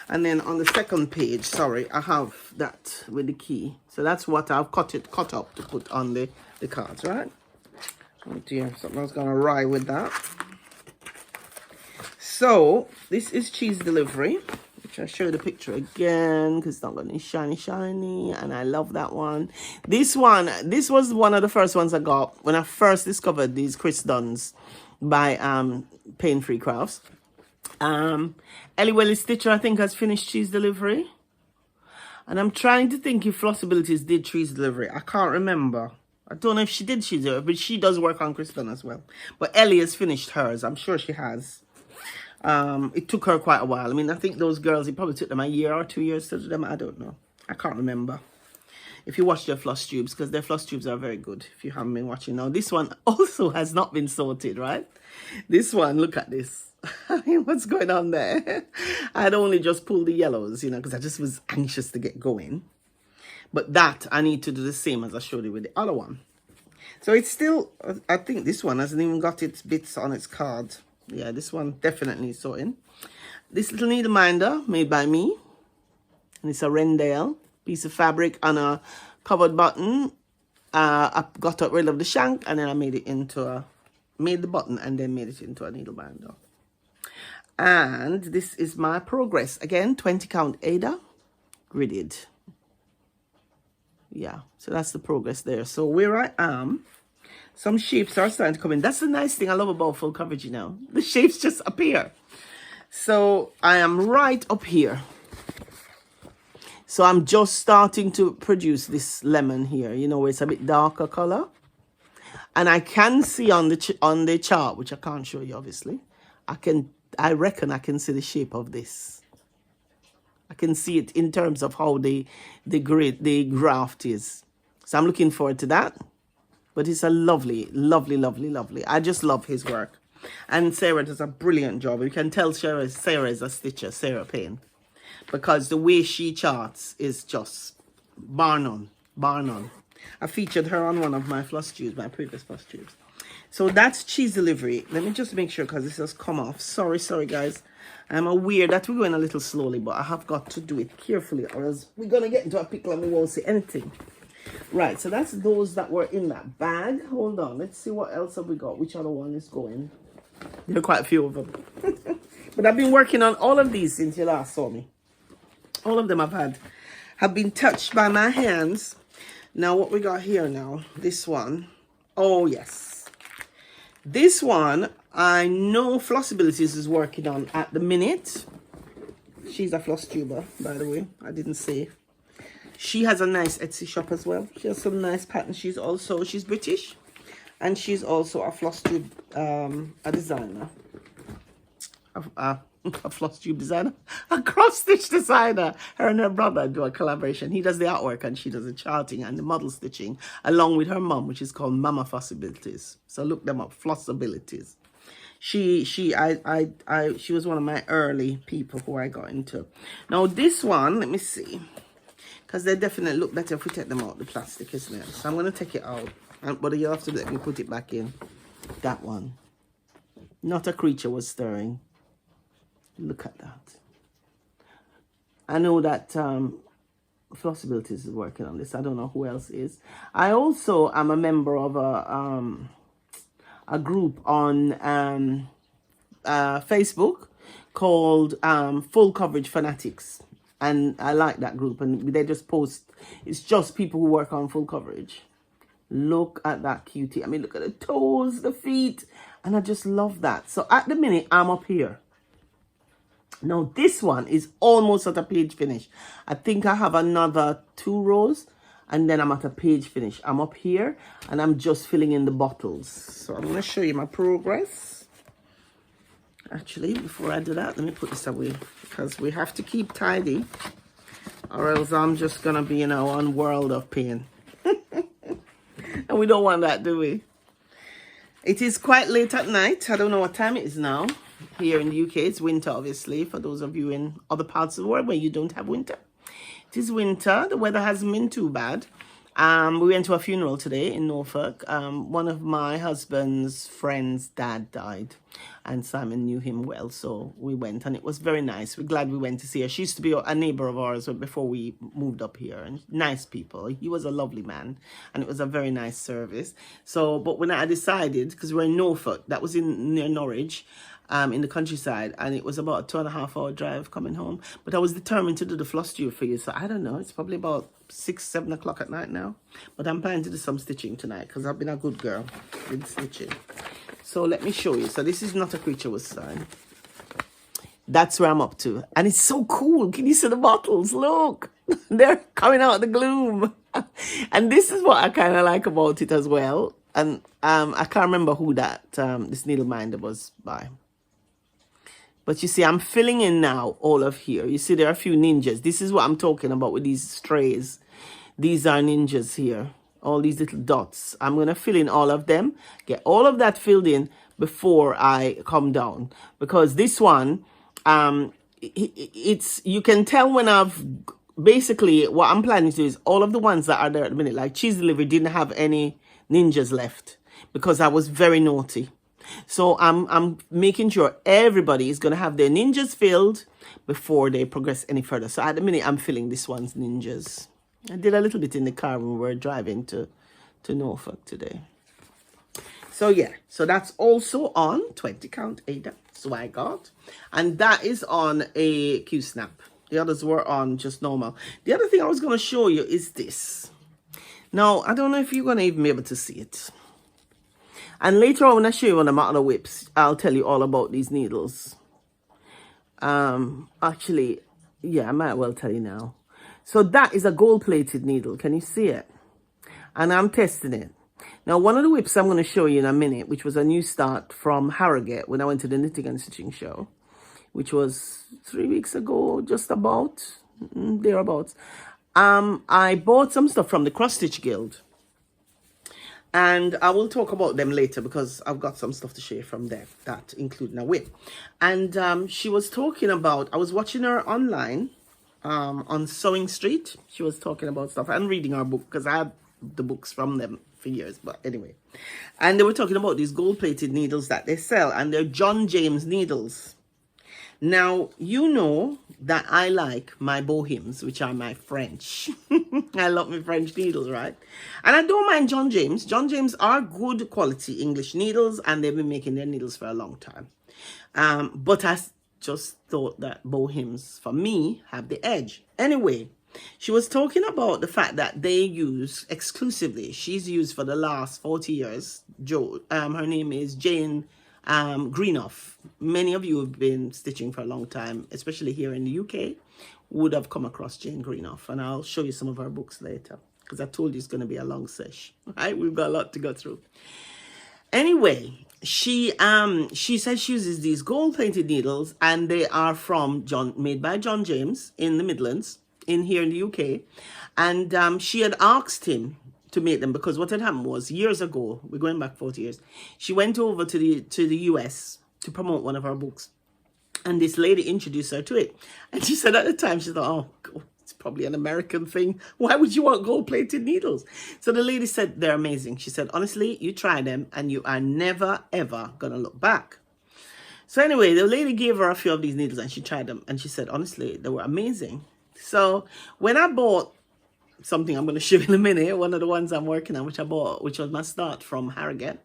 And then on the second page, sorry, I have that with the key. So that's what I've cut up to put on the cards, right? Oh dear, something's gonna awry with that. So this is cheese delivery, which I show the picture again because it's not gonna be shiny, and I love that one. This was one of the first ones I got when I first discovered these Chris Dunn's by Pain Free Crafts. Ellie Welly Stitcher, I think, has finished cheese delivery, and I'm trying to think if Flossabilities did cheese delivery. I can't remember. I don't know if she did cheese delivery, but she does work on Chris Dunn as well. But Ellie has finished hers. I'm sure she has. It took her quite a while. I mean, I think those girls, it probably took them a year or 2 years to do them. I don't know. I can't remember. If you watch their floss tubes, because their floss tubes are very good. If you haven't been watching now, this one also has not been sorted, right? This one, look at this. I mean, what's going on there? I'd only just pulled the yellows, you know, because I just was anxious to get going. But that, I need to do the same as I showed you with the other one. So it's still, I think this one hasn't even got its bits on its card. Yeah, this one definitely is sorting. This little needle minder made by me. And it's a Rendale piece of fabric on a covered button. I got rid of the shank, and then I made it into made the button and then made it into a needle binder. And this is my progress. Again, 20 count Ada, gridded. Yeah, so that's the progress there. So where I am, some shapes are starting to come in. That's the nice thing I love about full coverage, you know. The shapes just appear. So I am right up here. So I'm just starting to produce this lemon here, you know, where it's a bit darker color. And I can see on the chart, which I can't show you obviously, I reckon I can see the shape of this. I can see it in terms of how the graft is. So I'm looking forward to that. But it's a lovely, lovely, lovely, lovely. I just love his work. And Sarah does a brilliant job. You can tell Sarah is a stitcher, Sarah Payne. Because the way she charts is just bar none, bar none. I featured her on one of my floss tubes, my previous floss tubes. So that's cheese delivery. Let me just make sure because this has come off. Sorry, guys. I'm aware that we're going a little slowly, but I have got to do it carefully or else we're going to get into a pickle and we won't see anything. Right, so that's those that were in that bag. Hold on, let's see what else have we got. Which other one is going? There are quite a few of them. But I've been working on all of these since you last saw me. All of them have been touched by my hands. Now what we got here now, this one. Oh yes. This one, I know Flossabilities is working on at the minute. She's a floss tuber, by the way. I didn't say. She has a nice Etsy shop as well. She has some nice patterns. She's British. And she's also a floss tube, a designer. A floss tube designer. A cross-stitch designer. Her and her brother do a collaboration. He does the artwork and she does the charting and the model stitching, along with her mom, which is called Mama Flossabilities. So look them up, Flossabilities. She was one of my early people who I got into. Now this one, let me see. Because they definitely look better if we take them out, the plastic, isn't it? So I'm going to take it out. But you have to let me put it back in. That one. Not a creature was stirring. Look at that. I know that Flossabilities is working on this. I don't know who else is. I also am a member of a group on Facebook called Full Coverage Fanatics. And I like that group. And they just post, it's just people who work on full coverage. Look at that cutie. I mean, look at the toes, the feet. And I just love that. So at the minute, I'm up here. Now, this one is almost at a page finish. I think I have another 2 rows. And then I'm at a page finish. I'm up here. And I'm just filling in the bottles. So I'm going to show you my progress. Actually, before I do that, let me put this away. Because we have to keep tidy. Or else I'm just going to be in one world of pain. And we don't want that, do we? It is quite late at night. I don't know what time it is now. Here in the UK, it's winter, obviously. For those of you in other parts of the world where you don't have winter. It is winter. The weather hasn't been too bad. We went to a funeral today in Norfolk. One of my husband's friend's dad died. And Simon knew him well, so we went. And it was very nice. We're glad we went to see her. She used to be a neighbor of ours before we moved up here. And nice people. He was a lovely man. And it was a very nice service. So, but when I decided, because we're in Norfolk, that was near Norwich, in the countryside, and it was about a 2.5 hour drive coming home. But I was determined to do the floss tube for you. So I don't know, it's probably about 6, 7 o'clock at night now. But I'm planning to do some stitching tonight because I've been a good girl with stitching. So let me show you. So this is Not a Creature Was Stirring. That's where I'm up to. And it's so cool. Can you see the bottles? Look, they're coming out of the gloom. And this is what I kind of like about it as well. And I can't remember who that this needle minder was by. But you see, I'm filling in now all of here. You see, there are a few ninjas. This is what I'm talking about with these strays. These are ninjas here. All these little dots. I'm going to fill in all of them. Get all of that filled in before I come down. Because this one, you can tell when I've... Basically, what I'm planning to do is all of the ones that are there at the minute, like Cheese Delivery, didn't have any ninjas left. Because I was very naughty. So I'm making sure everybody is going to have their ninjas filled before they progress any further. So at the minute, I'm filling this one's ninjas. I did a little bit in the car when we were driving to Norfolk today. So yeah, so that's also on 20 count Ada. So I got. And that is on a Q-snap. The others were on just normal. The other thing I was going to show you is this. Now, I don't know if you're going to even be able to see it. And later on, when I show you one of my other WIPs, I'll tell you all about these needles. Actually, yeah, I might well tell you now. So that is a gold-plated needle. Can you see it? And I'm testing it. Now, one of the WIPs I'm going to show you in a minute, which was a new start from Harrogate when I went to the Knitting and Stitching show, which was 3 weeks ago, just about, thereabouts. I bought some stuff from the Cross Stitch Guild. And I will talk about them later because I've got some stuff to share from there, that including a WIP. And she was talking about, I was watching her online on Sewing Street. She was talking about stuff and reading her book because I had the books from them for years. But anyway, and they were talking about these gold-plated needles that they sell, and they're John James needles. Now, you know that I like my bohems, which are my French. I love my French needles, right? And I don't mind John James. John James are good quality English needles, and they've been making their needles for a long time. But I just thought that bohems, for me, have the edge. Anyway, She was talking about the fact that they use exclusively, she's used for the last 40 years, her name is Jane Greenough. Many of you have been stitching for a long time, especially here in the UK, would have come across Jane Greenough, and I'll show you some of her books later, because I told you it's going to be a long sesh. Right? We've got a lot to go through. Anyway, she says she uses these gold-plated needles, and they are made by John James in the Midlands, here in the UK. And she had asked him to make them, because what had happened was, years ago, we're going back 40 years, she went over to the US to promote one of her books, and this lady introduced her to it. And she said at the time, she thought, oh God, it's probably an American thing. Why would you want gold-plated needles? So the lady said, they're amazing. She said, honestly, you try them and you are never, ever going to look back. So anyway, the lady gave her a few of these needles and she tried them. And she said, honestly, they were amazing. So when I bought something I'm going to show you in a minute, one of the ones I'm working on, which I bought, which was my start from Harrogate,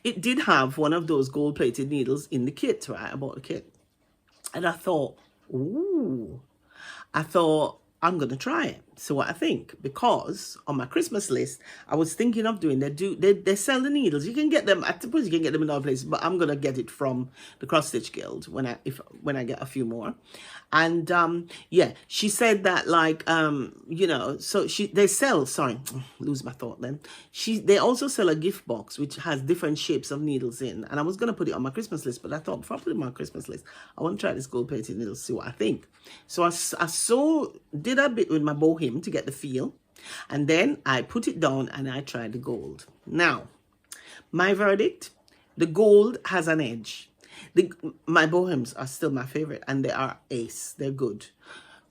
it did have one of those gold-plated needles in the kit, right? I bought the kit. And I thought, ooh, I'm going to try it. So what I think, because on my Christmas list, I was thinking of doing, they sell the needles. You can get them, I suppose you can get them in other places, but I'm going to get it from the Cross Stitch Guild when I get a few more. And yeah, she said that, like, you know, so they sell, sorry, lose my thought then. They also sell a gift box which has different shapes of needles in. And I was going to put it on my Christmas list, but I thought before I put it on my Christmas list, I want to try this gold-plated needle, see what I think. So I did a bit with my bohem to get the feel, and then I put it down and I tried the gold. Now, my verdict, the gold has an edge. My bohems are still my favorite, and they are ace. They're good.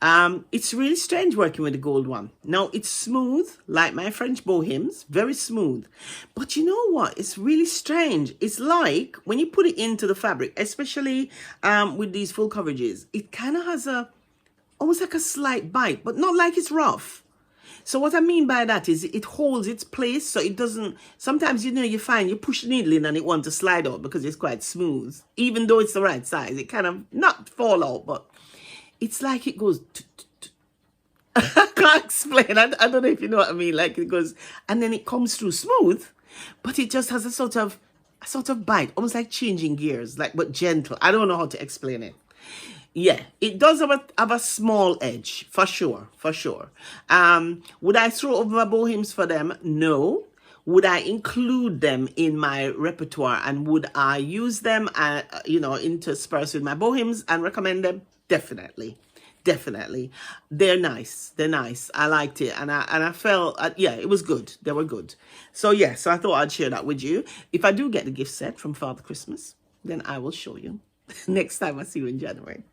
It's really strange working with the gold one. Now, it's smooth, like my French bohems, very smooth. But you know what? It's really strange. It's like when you put it into the fabric, especially with these full coverages, it kind of has almost like a slight bite, but not like it's rough. So what I mean by that is it holds its place, so it doesn't, sometimes, you know, you find you push the needle in and it wants to slide out because it's quite smooth. Even though it's the right size, it kind of not fall out, but it's like it goes, I can't explain. I don't know if you know what I mean. Like it goes, and then it comes through smooth, but it just has a sort of bite, almost like changing gears, like, but gentle. I don't know how to explain it. Yeah, it does have a small edge, for sure, for sure. Would I throw over my bohems for them? No. Would I include them in my repertoire, and would I use them, you know, interspersed with my bohems and recommend them? Definitely. Definitely. They're nice. They're nice. I liked it. And I felt, yeah, it was good. They were good. So, yeah, so I thought I'd share that with you. If I do get the gift set from Father Christmas, then I will show you. Next time I see you in January.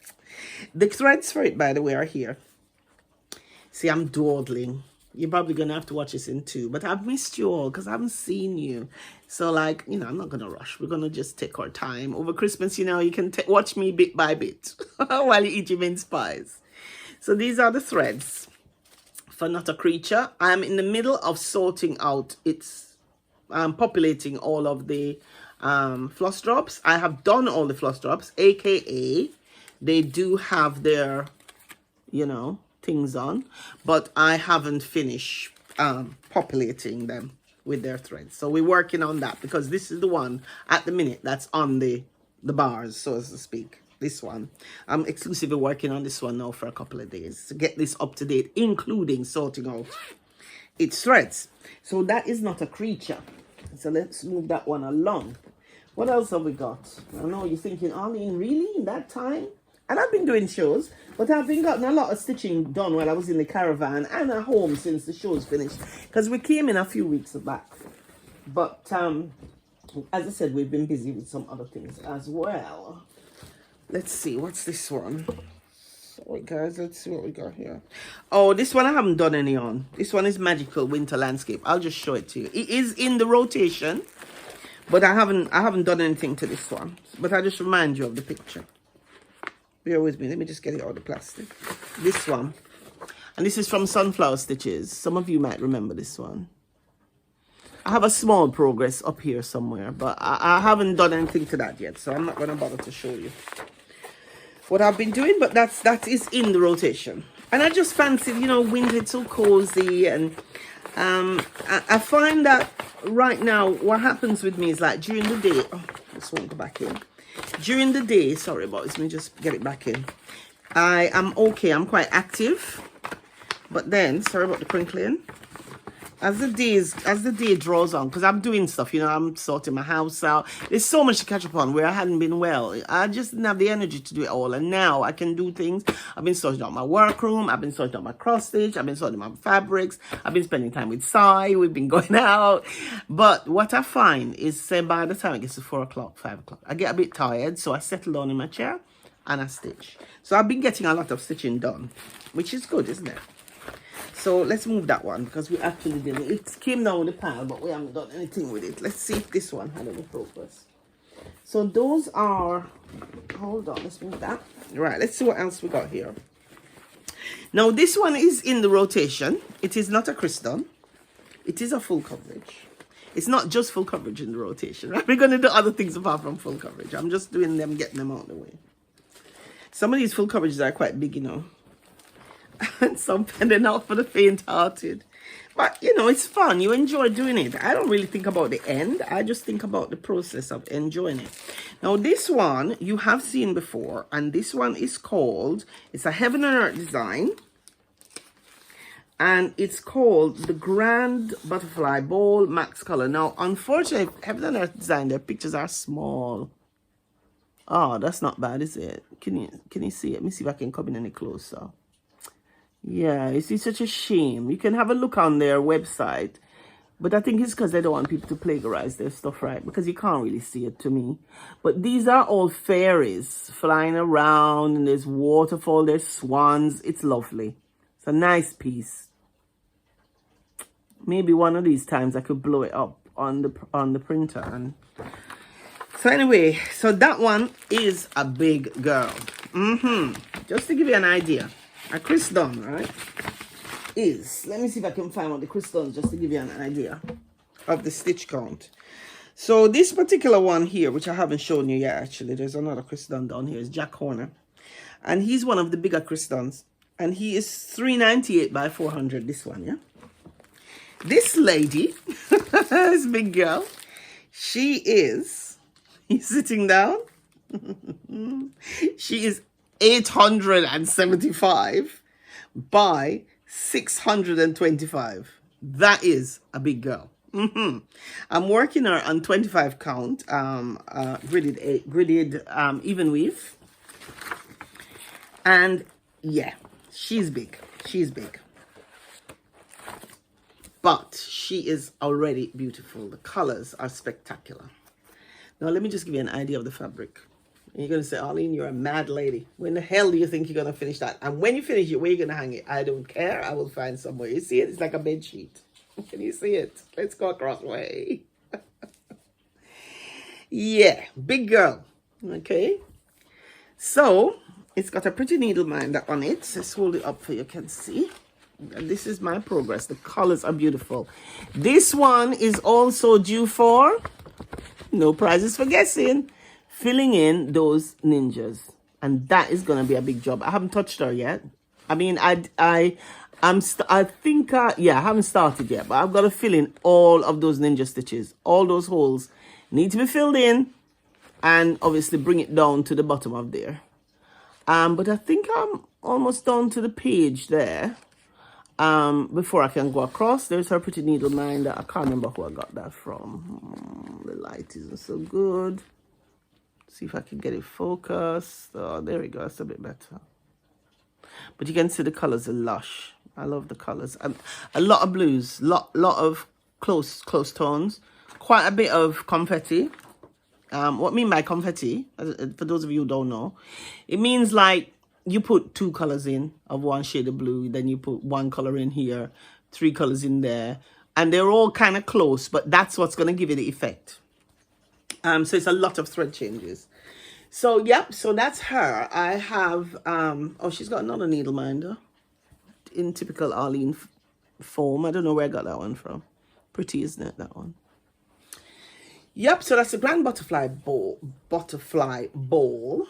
The threads for it, by the way, are here. See, I'm dawdling. You're probably going to have to watch this in 2. But I've missed you all because I haven't seen you. So, like, you know, I'm not going to rush. We're going to just take our time. Over Christmas, you know, you can watch me bit by bit while you eat your mince pies. So these are the threads for Not a Creature. I'm in the middle of sorting out populating all of the floss drops. I have done all the floss drops, aka they do have their, you know, things on, but I haven't finished populating them with their threads. So we're working on that, because this is the one at the minute that's on the bars, so as to speak. This one, I'm exclusively working on this one now for a couple of days to get this up to date, including sorting out its threads. So that is Not a Creature. So let's move that one along. What else have we got? I know you're thinking, Arlene, really? In that time? And I've been doing shows, but I've been gotten a lot of stitching done while I was in the caravan and at home since the show's finished, because we came in a few weeks back. But as I said, we've been busy with some other things as well. Let's see, what's this one? Sorry guys, let's see what we got here. Oh, this one I haven't done any on. This one is Magical Winter Landscape. I'll just show it to you. It is in the rotation, but I haven't done anything to this one. But I just remind you of the picture. Bear with me, let me just get it out of the plastic. This one. And this is from Sunflower Stitches. Some of you might remember this one. I have a small progress up here somewhere, but I haven't done anything to that yet, so I'm not going to bother to show you what I've been doing, but that is in the rotation. And I just fancied, you know, winter, it's so cozy. And I find that right now, what happens with me is like during the day, oh, this won't go back in. During the day, sorry about this, let me just get it back in. I am okay, I'm quite active. But then, sorry about the crinkling. As the day draws on, because I'm doing stuff, you know, I'm sorting my house out. There's so much to catch up on where I hadn't been well. I just didn't have the energy to do it all. And now I can do things. I've been sorting out my workroom. I've been sorting out my cross stitch. I've been sorting out my fabrics. I've been spending time with Sai. We've been going out. But what I find is, say, by the time it gets to 4 o'clock, 5 o'clock, I get a bit tired. So I settle down in my chair and I stitch. So I've been getting a lot of stitching done, which is good, isn't it? So let's move that one because we actually didn't. It came down with the pile, but we haven't done anything with it. Let's see if this one had any progress. So those are, hold on, let's move that. Right, let's see what else we got here. Now this one is in the rotation. It is not a Kriston. It is a full coverage. It's not just full coverage in the rotation, right? We're going to do other things apart from full coverage. I'm just doing them, getting them out of the way. Some of these full coverages are quite big, you know. And some, and they're not for the faint-hearted. But, you know, it's fun. You enjoy doing it. I don't really think about the end. I just think about the process of enjoying it. Now, this one you have seen before. And this one is called, it's a Heaven and Earth design. And it's called the Grand Butterfly Bowl Max Color. Now, unfortunately, Heaven and Earth design, their pictures are small. Oh, that's not bad, is it? Can you see it? Let me see if I can come in any closer. Yeah, it's such a shame. You can have a look on their website, but I think it's because they don't want people to plagiarize their stuff, right? Because you can't really see it to me. But these are all fairies flying around, and there's waterfall, there's swans. It's lovely. It's a nice piece. Maybe one of these times I could blow it up on the printer. And so anyway, so that one is a big girl. Just to give you an idea. A Kriston, right, is, let me see if I can find one of the Kristons just to give you an idea of the stitch count. So this particular one here, which I haven't shown you yet, actually, there's another Kriston down here, is Jack Horner. And he's one of the bigger Kristons. And he is 398 by 400, this one, yeah? This lady, this big girl, she is, he's sitting down. She is 875 by 625. That is a big girl. I'm working her on 25 count gridded even weave, and yeah, she's big. But she is already beautiful. The colors are spectacular. Now let me just give you an idea of the fabric. And you're going to say, Arlene, you're a mad lady. When the hell do you think you're going to finish that? And when you finish it, where are you going to hang it? I don't care. I will find somewhere. You see it? It's like a bed sheet. Can you see it? Let's go across way. Yeah, big girl. Okay. So, it's got a pretty needle minder on it. Let's hold it up so you can see. And this is my progress. The colors are beautiful. This one is also due for, no prizes for guessing, filling in those ninjas, and that is gonna be a big job. I haven't touched her yet. I mean, I haven't started yet, but I've got to fill in all of those ninja stitches. All those holes need to be filled in, and obviously bring it down to the bottom of there. But I think I'm almost down to the page there. Before I can go across, there's her pretty needle minder. I can't remember who I got that from. The light isn't so good. See if I can get it focused. Oh, there we go. That's a bit better. But you can see the colors are lush. I love the colors. And a lot of blues, lot of close tones. Quite a bit of confetti. What I mean by confetti, for those of you who don't know, it means like you put 2 colors in of one shade of blue, then you put 1 color in here, 3 colors in there, and they're all kind of close, but that's what's going to give you the effect. So it's a lot of thread changes. So, yep, so that's her. I have, oh, she's got another needle minder in typical Arlene foam. I don't know where I got that one from. Pretty, isn't it, that one? Yep, so that's the Grand Butterfly Bowl.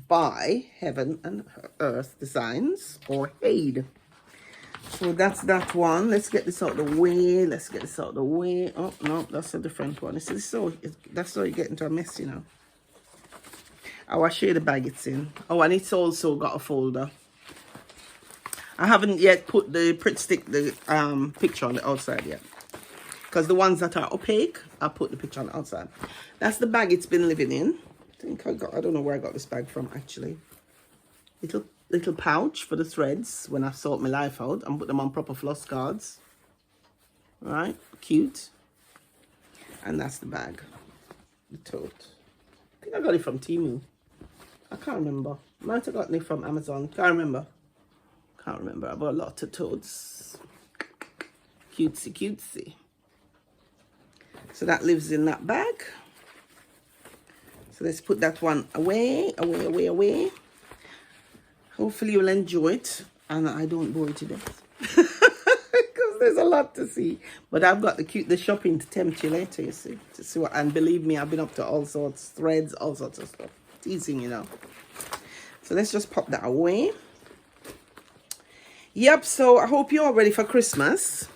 by Heaven and Earth Designs, or HADE. So that's that one. Let's get this out of the way. Let's get this out of the way. Oh, no, that's a different one. This is that's how you get into a mess, you know. I'll show you the bag it's in. Oh, and it's also got a folder. I haven't yet put the Pritt Stick, the picture on the outside yet. Because the ones that are opaque, I put the picture on the outside. That's the bag it's been living in. I don't know where I got this bag from, actually. Little pouch for the threads when I sort my life out and put them on proper floss cards. Right, cute. And that's the bag, the tote. I think I got it from Temu. I can't remember. Might have gotten it from Amazon. Can't remember. I bought a lot of totes. Cutesy, cutesy. So that lives in that bag. So let's put that one away. Hopefully you'll enjoy it and I don't bore you to death. Because there's a lot to see. But I've got the shopping to tempt you later, you see. To see what, and believe me, I've been up to all sorts, threads, all sorts of stuff. Teasing, you know. So let's just pop that away. Yep, so I hope you're all ready for Christmas.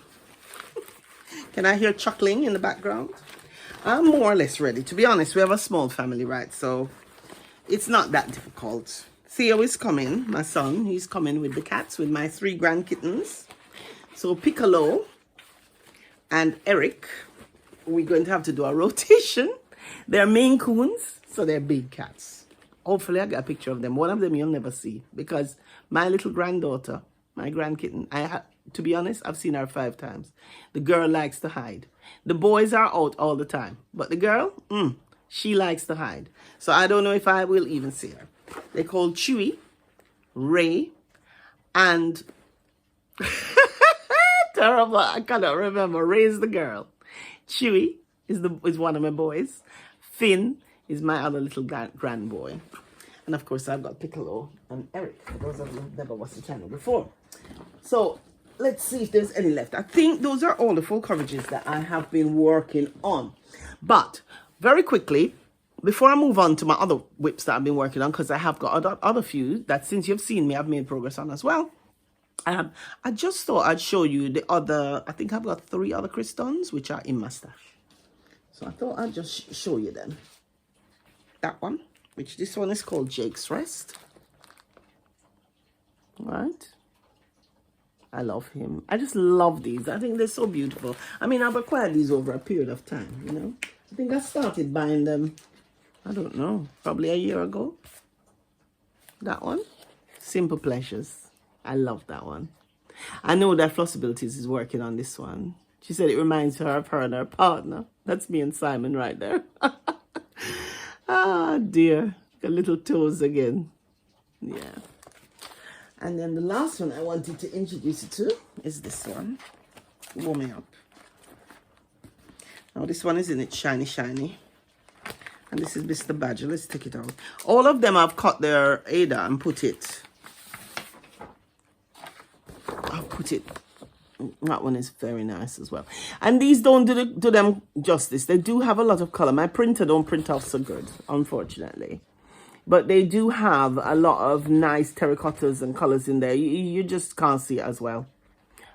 Can I hear chuckling in the background? I'm more or less ready. To be honest, we have a small family, right? So it's not that difficult. Theo is coming, my son. He's coming with the cats, with my 3 grand kittens. So Piccolo and Eric, we're going to have to do a rotation. They're Maine Coons, so they're big cats. Hopefully I get a picture of them. One of them you'll never see, because my little granddaughter, my grand kitten, to be honest, I've seen her 5 times. The girl likes to hide. The boys are out all the time, but the girl, she likes to hide. So I don't know if I will even see her. They're called Chewy, Ray, and terrible, I cannot remember. Ray is the girl. Chewy is one of my boys. Finn is my other little grand boy. And of course I've got Piccolo and Eric, for those of you who've never watched the channel before. So let's see if there's any left. I think those are all the full coverages that I have been working on. But very quickly, before I move on to my other WIPs that I've been working on, because I have got other few that, since you've seen me, I've made progress on as well. I just thought I'd show you the other, I think I've got 3 other crystons, which are in my stash. So I thought I'd just show you them. That one, which this one is called Jake's Rest. Right? I love him. I just love these. I think they're so beautiful. I mean, I've acquired these over a period of time, you know. I think I started buying them, I don't know, probably a year ago. That one, Simple Pleasures. I love that one. I know that Flossabilities is working on this one. She said it reminds her of her and her partner. That's me and Simon right there. Ah, dear. Got little toes again. Yeah. And then the last one I wanted to introduce you to is this one. Warm me up. Now this one is in it shiny, shiny. And this is Mr. Badger. Let's take it out. All of them I've cut their Ada and put it. I've put it. That one is very nice as well. And these don't do them justice. They do have a lot of color. My printer don't print off so good, unfortunately. But they do have a lot of nice terracottas and colors in there. You just can't see it as well.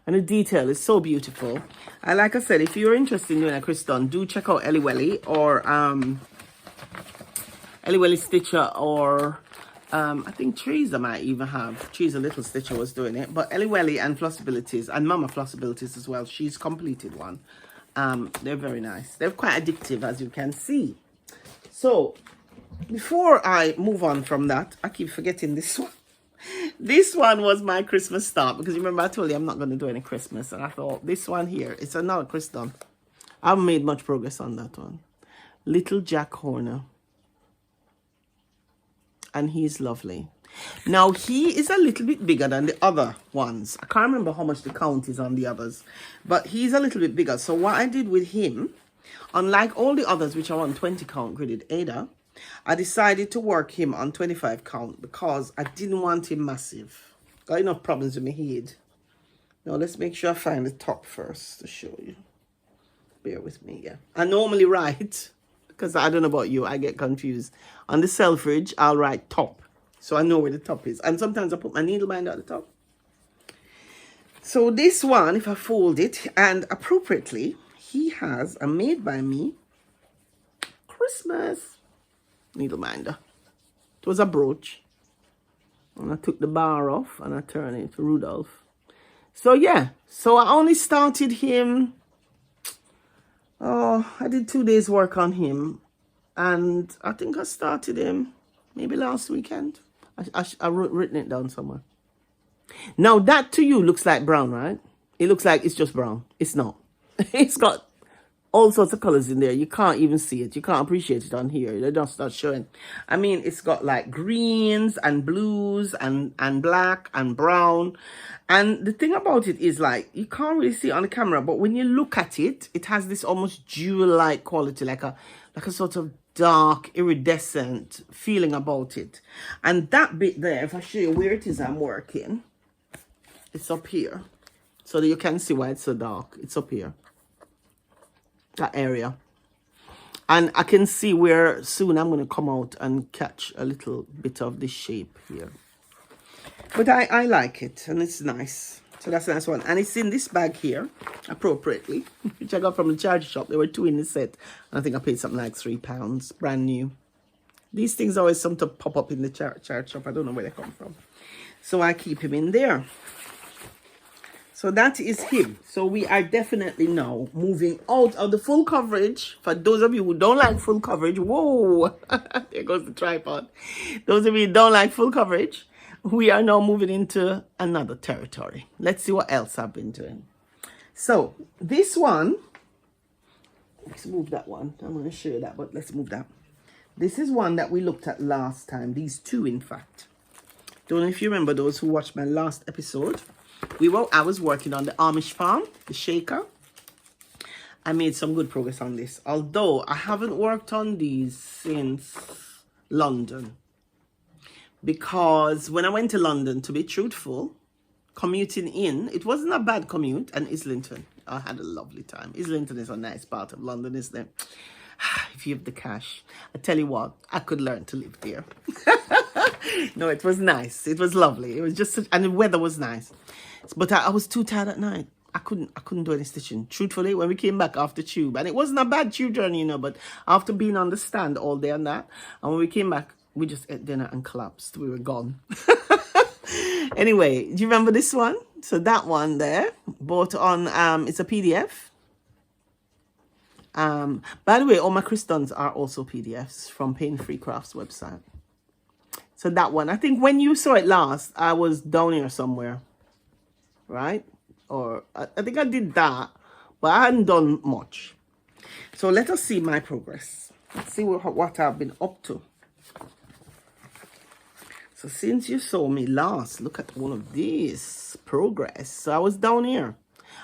And the detail is so beautiful. And like I said, if you're interested in doing a Kriston, do check out Ellie Welly or Ellie Welly Stitcher, or I think Teresa might even have. Teresa Little Stitcher was doing it. But Ellie Welly and Flossabilities, and Mama Flossabilities as well. She's completed one. They're very nice. They're quite addictive, as you can see. So before I move on from that, I keep forgetting this one. This one was my Christmas start, because remember I told you I'm not going to do any Christmas, and I thought this one here, it's another Kriston. I haven't made much progress on that one. Little Jack Horner. And he's lovely. Now he is a little bit bigger than the other ones. I can't remember how much the count is on the others, but he's a little bit bigger. So what I did with him, unlike all the others which are on 20 count gridded Ada, I decided to work him on 25 count because I didn't want him massive. Got enough problems with my head. Now let's make sure I find the top first to show you. Bear with me, yeah. I normally write, because I don't know about you, I get confused. On the selfridge, I'll write top. so I know where the top is. And sometimes I put my needle binder at the top. So this one, if I fold it, and appropriately, he has a made by me Christmas needle binder. It was a brooch. And I took the bar off and I turned it to Rudolph. So yeah, so I only started him, oh, I did 2 days work on him. And I think I started him maybe last weekend. I written it down somewhere. Now that to you looks like brown, right? It looks like it's just brown. It's not. It's got all sorts of colors in there. You can't even see it. You can't appreciate it on here. They're just not showing. I mean, it's got like greens and blues and black and brown. And the thing about it is, like, you can't really see it on the camera, but when you look at it, it has this almost jewel-like quality, like a sort of dark, iridescent feeling about it. And that bit there, if I show you where it is I'm working, it's up here. So that you can see why it's so dark. It's up here. That area. And I can see where soon I'm going to come out and catch a little bit of this shape here. But I like it, and it's nice. So that's a nice one. And it's in this bag here, appropriately, which I got from the charity shop. There were 2 in the set. And I think I paid something like £3, brand new. These things always seem to pop up in the charity shop. I don't know where they come from. So I keep him in there. So that is him. So we are definitely now moving out of the full coverage. For those of you who don't like full coverage, whoa, there goes the tripod. Those of you who don't like full coverage, we are now moving into another territory. Let's see what else I've been doing. So this one, let's move that one. I'm going to show you that, but let's move that. This is one that we looked at last time. These 2, in fact. Don't know if you remember those who watched my last episode. I was working on the Amish farm, the shaker. I made some good progress on this, although I haven't worked on these since London. Because when I went to London, to be truthful, commuting in, it wasn't a bad commute, and Islington, I had a lovely time. Islington is a nice part of London, isn't it? If you have the cash, I tell you what, I could learn to live there. No, it was nice. It was lovely. It was just, and the weather was nice. But I was too tired at night. I couldn't do any stitching. Truthfully, when we came back after tube, and it wasn't a bad tube journey, you know, but after being on the stand all day and that, and when we came back, we just ate dinner and collapsed. We were gone. Anyway, do you remember this one? So that one there, bought on, it's a PDF. By the way, all my crystals are also PDFs from Pain Free Crafts website. So that one, I think when you saw it last, I was down here somewhere, right? Or I think I did that, but I hadn't done much. So let us see my progress. Let's see what I've been up to. So since you saw me last, look at all of this progress. So I was down here.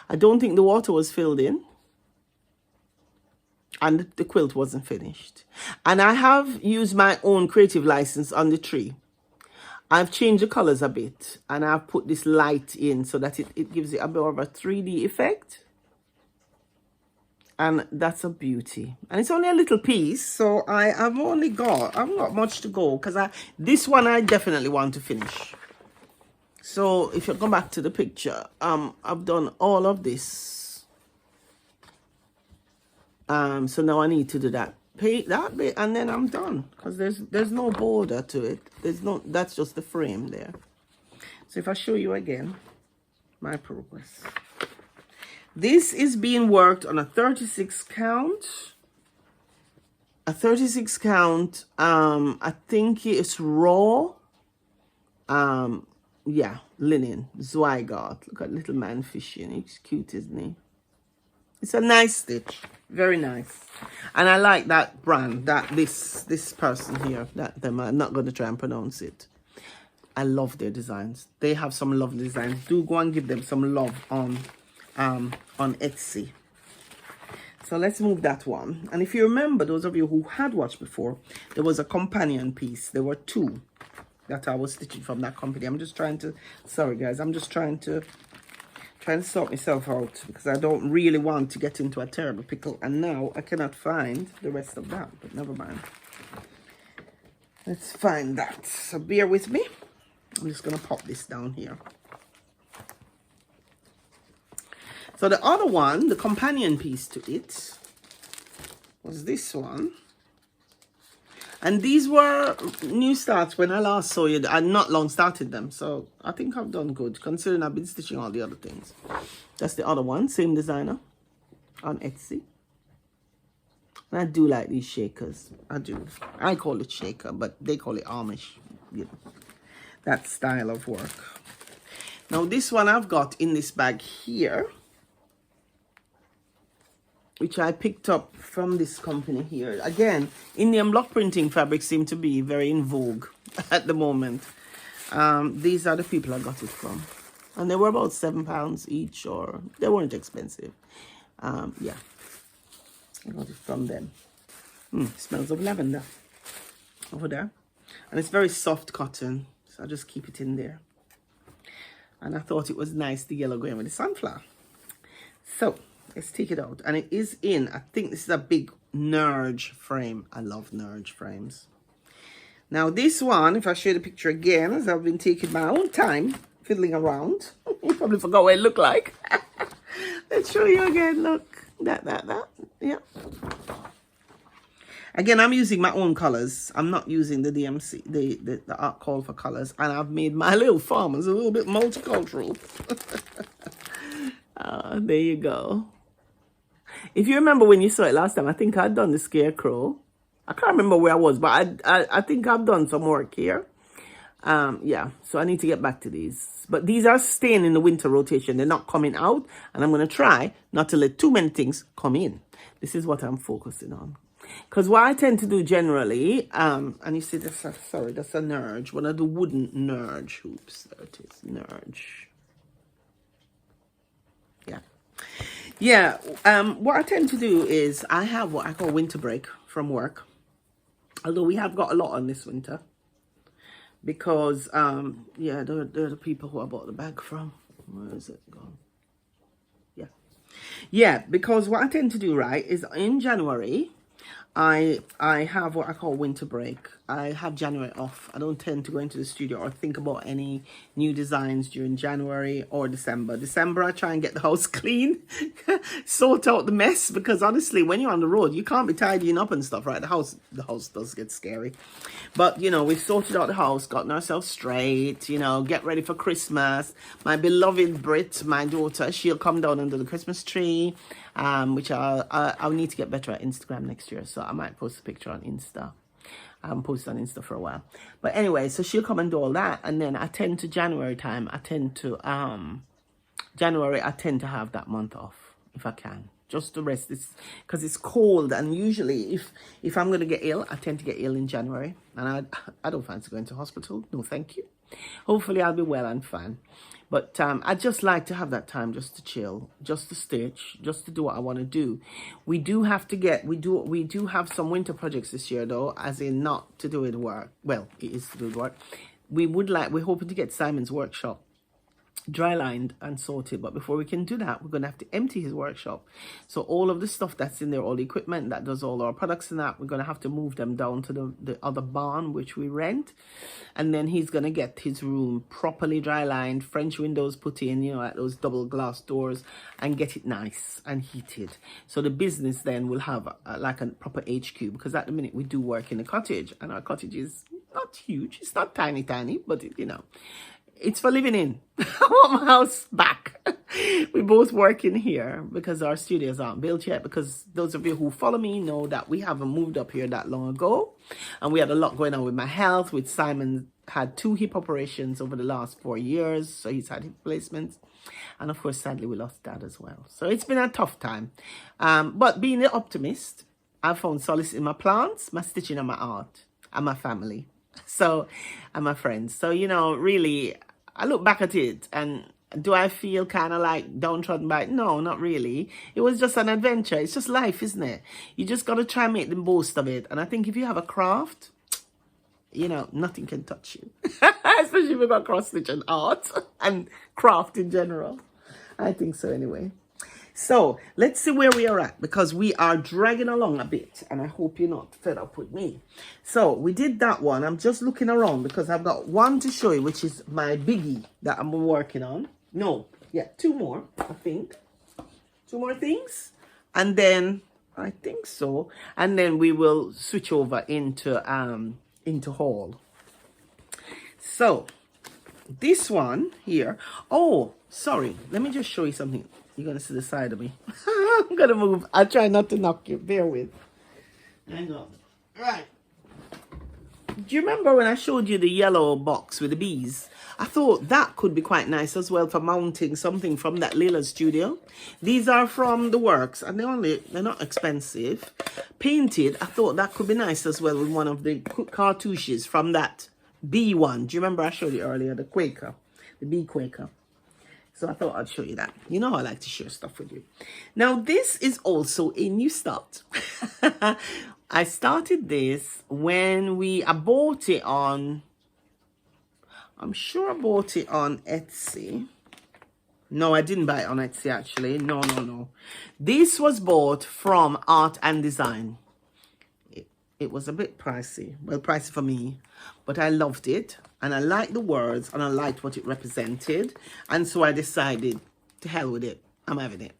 I don't think the water was filled in. And the quilt wasn't finished. And I have used my own creative license on the tree. I've changed the colors a bit. And I've put this light in so that it gives it a bit of a 3D effect. And that's a beauty. And it's only a little piece. So I've got much to go. Because this one I definitely want to finish. So if you go back to the picture, I've done all of this. So now I need to do that bit, and then I'm done, because there's no border to it. That's just the frame there. So if I show you again my progress, this is being worked on a 36 count. A 36 count. I think it's raw. Yeah, linen Zweigart. Look at little man fishing. He's cute, isn't he? It's a nice stitch. Very nice. And I like that brand, this person here, I'm not going to try and pronounce it. I love their designs. They have some lovely designs. Do go and give them some love on Etsy. So let's move that one. And if you remember, those of you who had watched before, there was a companion piece. There were 2 that I was stitching from that company. I'm just trying to, sorry guys, I'm just trying to sort myself out, because I don't really want to get into a terrible pickle, and now I cannot find the rest of that, but never mind. Let's find that. So bear with me. I'm just going to pop this down here. So the other one, the companion piece to it, was this one. And these were new starts when I last saw you. I not long started them. So I think I've done good, considering I've been stitching all the other things. That's the other one, same designer on Etsy. And I do like these shakers. I do. I call it shaker, but they call it Amish. You know, that style of work. Now this one I've got in this bag here, which I picked up from this company here. Again, Indian block printing fabrics seem to be very in vogue at the moment. These are the people I got it from. And they were about £7 each, or they weren't expensive. Yeah, I got it from them. Smells of lavender over there. And it's very soft cotton, so I'll just keep it in there. And I thought it was nice, the yellow going with the sunflower. So let's take it out. And it is in, I think this is a big Nerge frame. I love Nerge frames. Now this one, if I show you the picture again, as I've been taking my own time fiddling around. You probably forgot what it looked like. Let's show you again. Look, that. Yeah. Again, I'm using my own colors. I'm not using the DMC, the art call for colors. And I've made my little farmers a little bit multicultural. There you go. If you remember when you saw it last time, I think I'd done the scarecrow. I can't remember where I was, but I think I've done some work here. Yeah, so I need to get back to these. But these are staying in the winter rotation. They're not coming out. And I'm going to try not to let too many things come in. This is what I'm focusing on. Because what I tend to do generally, and you see this, sorry, that's a Nerge. One of the wooden Nerge hoops. There it is, Nerge. Yeah. Yeah, what I tend to do is I have what I call winter break from work. Although we have got a lot on this winter. Because, yeah, they're the people who I bought the bag from. Where is it gone? Yeah. Yeah, because what I tend to do, right, is in January, I have what I call winter break. I have January off. I don't tend to go into the studio or think about any new designs during January or December. December, I try and get the house clean, sort out the mess, because honestly, when you're on the road, you can't be tidying up and stuff, right? The house does get scary. But, you know, we've sorted out the house, gotten ourselves straight, you know, get ready for Christmas. My beloved Brit, my daughter, she'll come down under the Christmas tree, which I'll need to get better at Instagram next year. So I might post a picture on Insta. I haven't posted on Insta for a while. But anyway, so she'll come and do all that. And then I tend to January time, January, I tend to have that month off if I can. Just to rest, because it's cold. And usually if I'm going to get ill, I tend to get ill in January. And I don't fancy going to hospital. No, thank you. Hopefully I'll be well and fine. But I just like to have that time just to chill, just to stitch, just to do what I want to do. We do have to we do have some winter projects this year though, as in not to do with work. Well, it is to do with work. We're hoping to get Simon's workshop dry lined and sorted, but before we can do that, we're going to have to empty his workshop. So all of the stuff that's in there, all the equipment that does all our products and that, we're going to have to move them down to the other barn which we rent, and then he's going to get his room properly dry lined, French windows put in, you know, like those double glass doors, and get it nice and heated. So the business then will have like a proper HQ, because at the minute we do work in a cottage, and our cottage is not huge, it's not tiny, but it, you know, it's for living in. I want my house back. We both work in here because our studios aren't built yet. Because those of you who follow me know that we haven't moved up here that long ago. And we had a lot going on with my health. With Simon had 2 hip operations over the last 4 years. So he's had hip replacements. And of course, sadly, we lost Dad as well. So it's been a tough time. But being an optimist, I found solace in my plants, my stitching and my art, and my family. So, and my friends. So, you know, really, I look back at it, and do I feel kind of like downtrodden by it? No, not really. It was just an adventure. It's just life, isn't it? You just got to try and make the most of it. And I think if you have a craft, you know, nothing can touch you. Especially if you've got cross-stitch and art and craft in general. I think so anyway. So let's see where we are at, because we are dragging along a bit, and I hope you're not fed up with me. So we did that one. I'm just looking around because I've got one to show you, which is my biggie that I'm working on. No, yeah, two more, I think. Two more things, and then I think so, and then we will switch over into haul. So this one here. Oh, sorry. Let me just show you something. You're going to see the side of me. I'm going to move. I'll try not to knock you. Bear with. Hang on. Right. Do you remember when I showed you the yellow box with the bees? I thought that could be quite nice as well for mounting something from that Layla studio. These are from the works, and they're not expensive. Painted, I thought that could be nice as well with one of the cartouches from that bee one. Do you remember I showed you earlier, the Quaker, the bee Quaker? So I thought I'd show you that. You know I like to share stuff with you. Now this is also a new start. I started this when I bought it on, I'm sure I bought it on Etsy. No, I didn't buy it on Etsy actually. No. This was bought from Art and Design. It was a bit pricey. Well, pricey for me, but I loved it. And I liked the words, and I liked what it represented. And so I decided, to hell with it. I'm having it.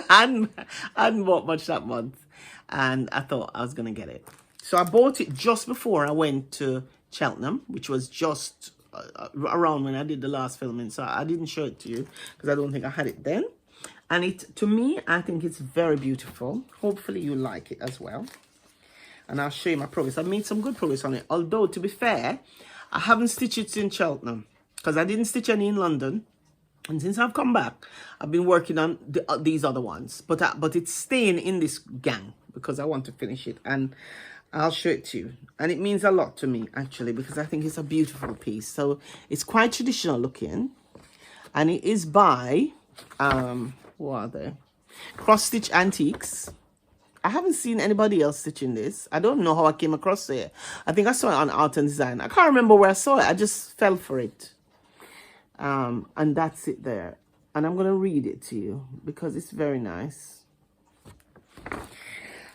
I hadn't bought much that month. And I thought I was going to get it. So I bought it just before I went to Cheltenham, which was just around when I did the last filming. So I didn't show it to you because I don't think I had it then. And to me, I think it's very beautiful. Hopefully you like it as well. And I'll show you my progress. I made some good progress on it. Although, to be fair, I haven't stitched it in Cheltenham because I didn't stitch any in London. And since I've come back, I've been working on these other ones. But it's staying in this gang because I want to finish it. And I'll show it to you. And it means a lot to me, actually, because I think it's a beautiful piece. So it's quite traditional looking. And it is by, what are they? Cross Stitch Antiques. I haven't seen anybody else stitching this. I don't know how I came across it. I think I saw it on Art and Design. I can't remember where I saw it. I just fell for it. And that's it there. And I'm going to read it to you because it's very nice.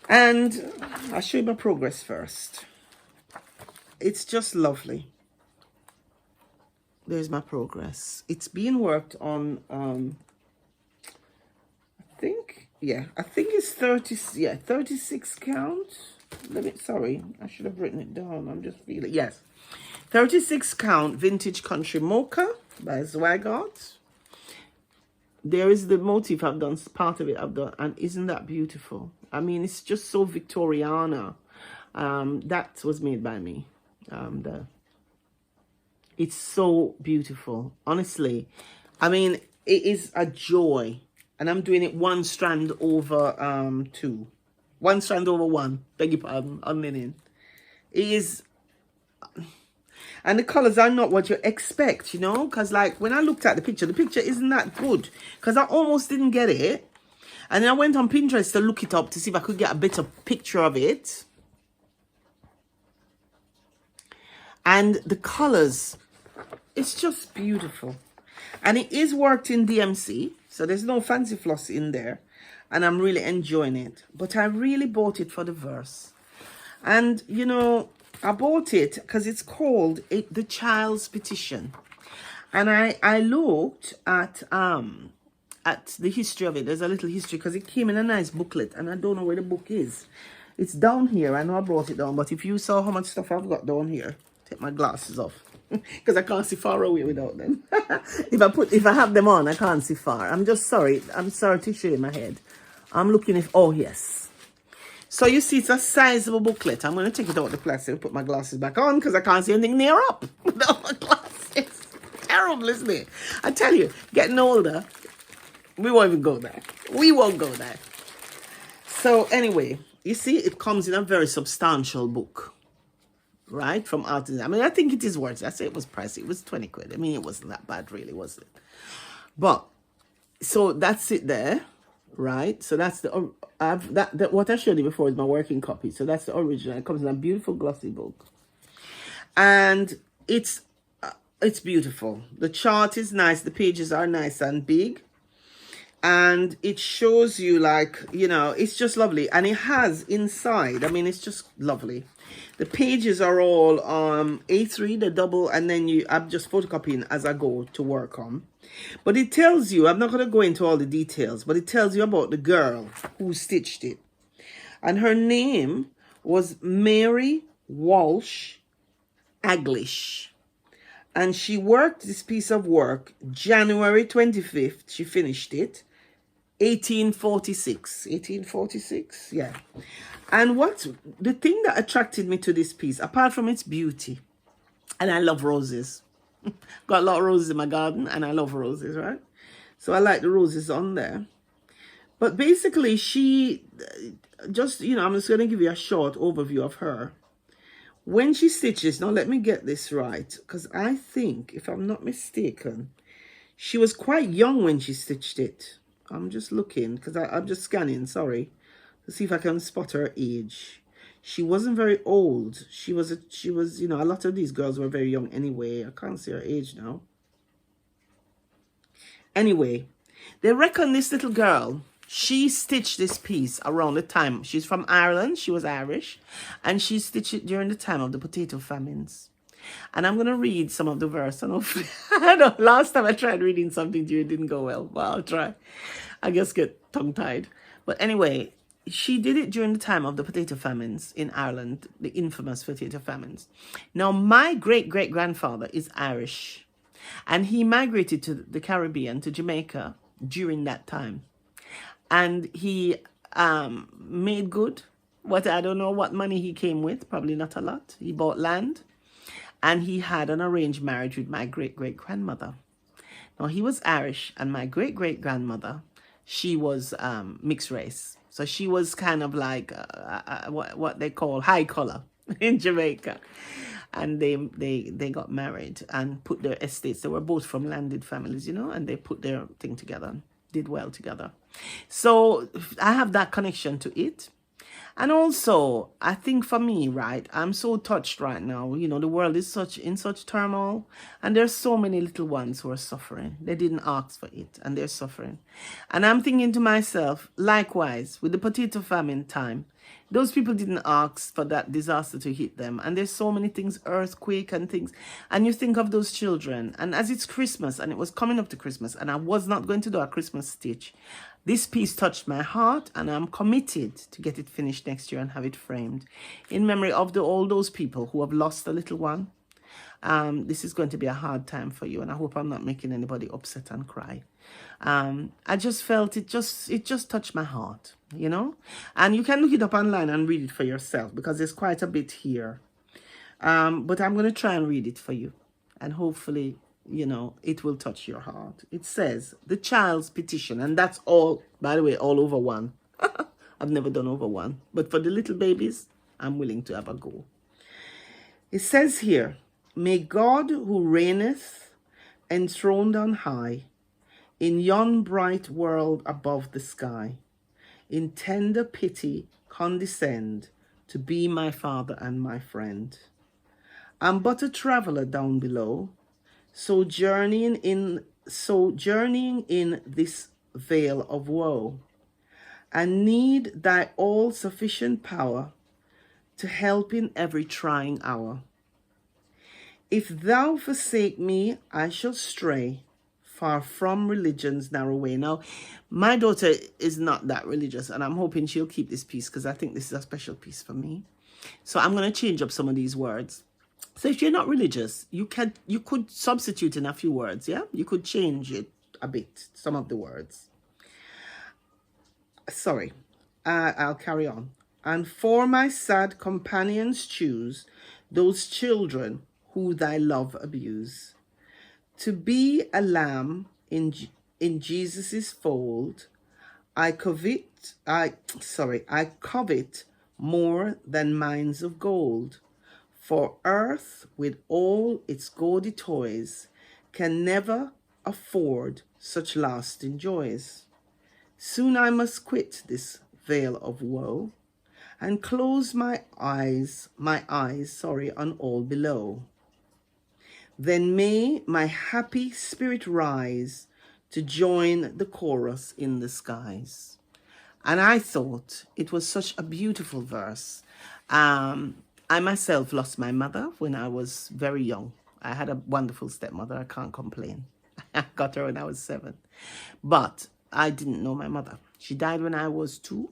And I'll show you my progress first. It's just lovely. There's my progress. It's being worked on, I think it's 36 count. Sorry, I should have written it down. I'm just feeling, yes. 36 count vintage country mocha by Zwagart. There is the motif I've done, part of it I've done, and isn't that beautiful? I mean, it's just so Victoriana. That was made by me. It's so beautiful, honestly. I mean, it is a joy. And I'm doing it one strand over two. One strand over one. Beg your pardon. I'm meaning. It is. And the colors are not what you expect, you know. Because like when I looked at the picture isn't that good. Because I almost didn't get it. And then I went on Pinterest to look it up to see if I could get a better picture of it. And the colors, it's just beautiful. And it is worked in DMC. So there's no fancy floss in there. And I'm really enjoying it. But I really bought it for the verse. And, you know, I bought it because it's called The Child's Petition. And I looked at the history of it. There's a little history because it came in a nice booklet. And I don't know where the book is. It's down here. I know I brought it down. But if you saw how much stuff I've got down here, take my glasses off. Because I can't see far away without them. if I have them on, I can't see far. I'm just sorry. I'm sorry to show you my head. I'm looking if, oh yes. So you see, it's a sizable booklet. I'm going to take it out of the plastic and put my glasses back on because I can't see anything near up without my glasses. Terrible, isn't it? I tell you, getting older, we won't even go there. We won't go there. So anyway, you see, it comes in a very substantial book. Right, from Art and Design. I mean, I think it is worth it. I say it was pricey. It was 20 quid. I mean, it wasn't that bad, really, was it? But, so that's it there, right? So that's the, what I showed you before is my working copy. So that's the original. It comes in a beautiful glossy book. And it's beautiful. The chart is nice. The pages are nice and big. and it shows you, like, you know, it's just lovely. And it has inside, I mean, it's just lovely. The pages are all A3, the double, and then I'm just photocopying as I go to work on. But it tells you, I'm not going to go into all the details, but it tells you about the girl who stitched it. And her name was Mary Walsh Aglish. And she worked this piece of work January 25th. She finished it. 1846, yeah. And what the thing that attracted me to this piece, apart from its beauty, and I love roses. Got a lot of roses in my garden, and I love roses, right? So I like the roses on there. But basically, she just, you know, I'm just going to give you a short overview of her. When she stitches, now let me get this right, because I think, if I'm not mistaken, she was quite young when she stitched it. I'm just looking, because I'm just scanning, sorry, to see if I can spot her age. She wasn't very old. She was, you know, a lot of these girls were very young anyway. I can't see her age now. Anyway, they reckon this little girl, she stitched this piece around the time. She's from Ireland. She was Irish. And she stitched it during the time of the potato famines. And I'm going to read some of the verse. I know last time I tried reading something to you, it didn't go well. But I'll try. I just get tongue-tied. But anyway, she did it during the time of the potato famines in Ireland, the infamous potato famines. Now, my great-great-grandfather is Irish. And he migrated to the Caribbean, to Jamaica, during that time. And he made good. I don't know what money he came with. Probably not a lot. He bought land. And he had an arranged marriage with my great-great-grandmother. Now, he was Irish, and my great-great-grandmother, she was mixed race. So she was kind of like what they call high color in Jamaica. And they got married and put their estates. They were both from landed families, you know, and they put their thing together, did well together. So I have that connection to it. And also, I think for me, right, I'm so touched right now. You know, the world is in such turmoil, and there's so many little ones who are suffering. They didn't ask for it, and they're suffering. And I'm thinking to myself, likewise, with the potato famine time, those people didn't ask for that disaster to hit them. And there's so many things, earthquake and things. And you think of those children. And as it's Christmas, and it was coming up to Christmas, and I was not going to do a Christmas stitch, this piece touched my heart, and I'm committed to get it finished next year and have it framed in memory of all those people who have lost a little one. This is going to be a hard time for you, and I hope I'm not making anybody upset and cry. I just felt it just touched my heart, you know. And you can look it up online and read it for yourself, because there's quite a bit here. But I'm going to try and read it for you, and hopefully, you know, it will touch your heart. It says, the child's petition, and that's all, by the way, all over one. I've never done over one, but for the little babies, I'm willing to have a go. It says here, may God who reigneth enthroned on high, in yon bright world above the sky, in tender pity condescend to be my father and my friend. I'm but a traveller down below, so journeying in this vale of woe, and need thy all-sufficient power to help in every trying hour. If thou forsake me, I shall stray far from religion's narrow way. Now, my daughter is not that religious, and I'm hoping she'll keep this piece, because I think this is a special piece for me. So I'm going to change up some of these words. So if you're not religious, you could substitute in a few words, yeah? You could change it a bit, some of the words. Sorry, I'll carry on. And for my sad companions choose those children who thy love abuse. To be a lamb in Jesus's fold, I covet more than mines of gold. For earth, with all its gaudy toys, can never afford such lasting joys. Soon I must quit this vale of woe, and close my eyes, on all below. Then may my happy spirit rise to join the chorus in the skies. And I thought it was such a beautiful verse. I myself lost my mother when I was very young. I had a wonderful stepmother. I can't complain. I got her when I was 7. But I didn't know my mother. She died when I was 2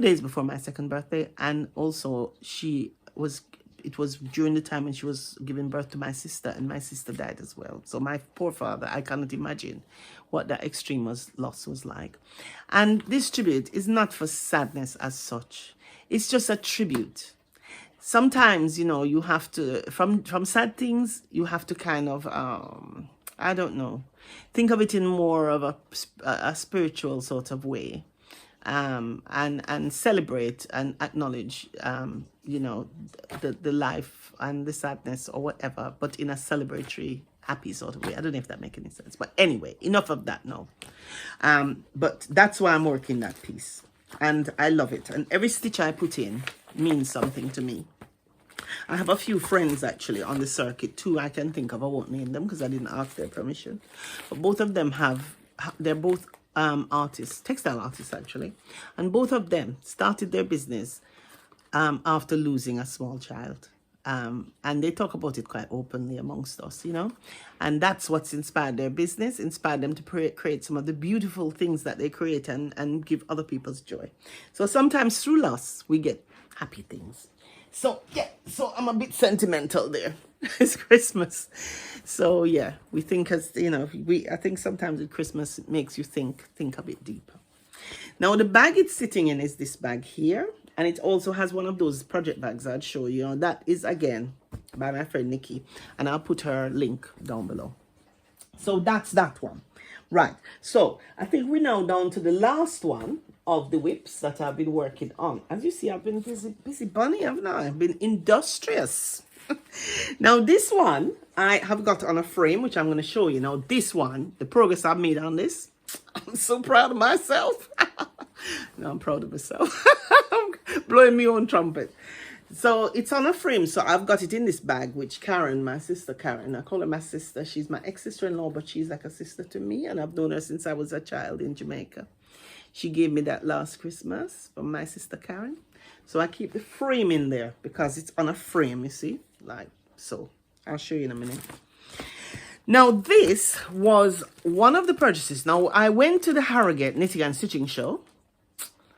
days before my 2nd birthday. And also it was during the time when she was giving birth to my sister, and my sister died as well. So my poor father, I cannot imagine what that extreme loss was like. And this tribute is not for sadness as such. It's just a tribute. Sometimes, you know, you have to, from sad things, you have to kind of, I don't know, think of it in more of a spiritual sort of way. And celebrate and acknowledge, you know, the life and the sadness or whatever, but in a celebratory, happy sort of way. I don't know if that makes any sense. But anyway, enough of that now. But that's why I'm working that piece. And I love it. And every stitch I put in means something to me. I have a few friends actually on the circuit too. I can think of. I won't name them because I didn't ask their permission. But both of them they're both artists, textile artists actually. And both of them started their business after losing a small child. And they talk about it quite openly amongst us, you know. And that's what's inspired their business, inspired them to create some of the beautiful things that they create and give other people's joy. So sometimes through loss, we get happy things. So, yeah, so I'm a bit sentimental there. It's Christmas. So, yeah, we think as, you know, I think sometimes with Christmas, it makes you think a bit deeper. Now, the bag it's sitting in is this bag here. And it also has one of those project bags I'd show you. And that is, again, by my friend Nikki. And I'll put her link down below. So that's that one. Right. So I think we're now down to the last one of the WIPs that I've been working on. As you see, I've been busy bunny, haven't I? I've been industrious. Now, this one I have got on a frame, which I'm going to show you. Now, this one, the progress I've made on this, I'm so proud of myself. No, I'm proud of myself. I'm blowing my own trumpet. So it's on a frame. So I've got it in this bag, which Karen, my sister Karen, I call her my sister. She's my ex-sister-in-law, but she's like a sister to me. And I've known her since I was a child in Jamaica. She gave me that last Christmas from my sister Karen. So I keep the frame in there because it's on a frame, you see, like so. I'll show you in a minute. Now, this was one of the purchases. Now, I went to the Harrogate Knitting and Stitching Show,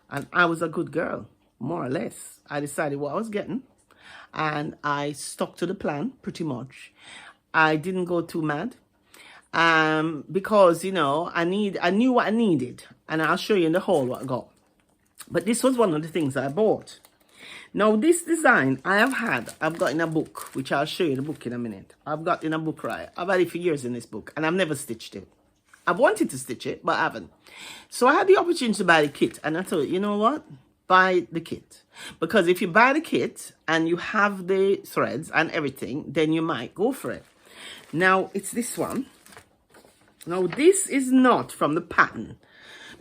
and I was a good girl, more or less. I decided what I was getting, and I stuck to the plan pretty much. I didn't go too mad, because, you know, I knew what I needed, and I'll show you in the haul what I got. But this was one of the things I bought. Now, this design I've got in a book, which I'll show you the book in a minute. I've got in a book, right? I've had it for years in this book, and I've never stitched it. I've wanted to stitch it, but I haven't. So I had the opportunity to buy the kit, and I thought, you know what? Buy the kit. Because if you buy the kit and you have the threads and everything, then you might go for it. Now, it's this one. Now, this is not from the pattern,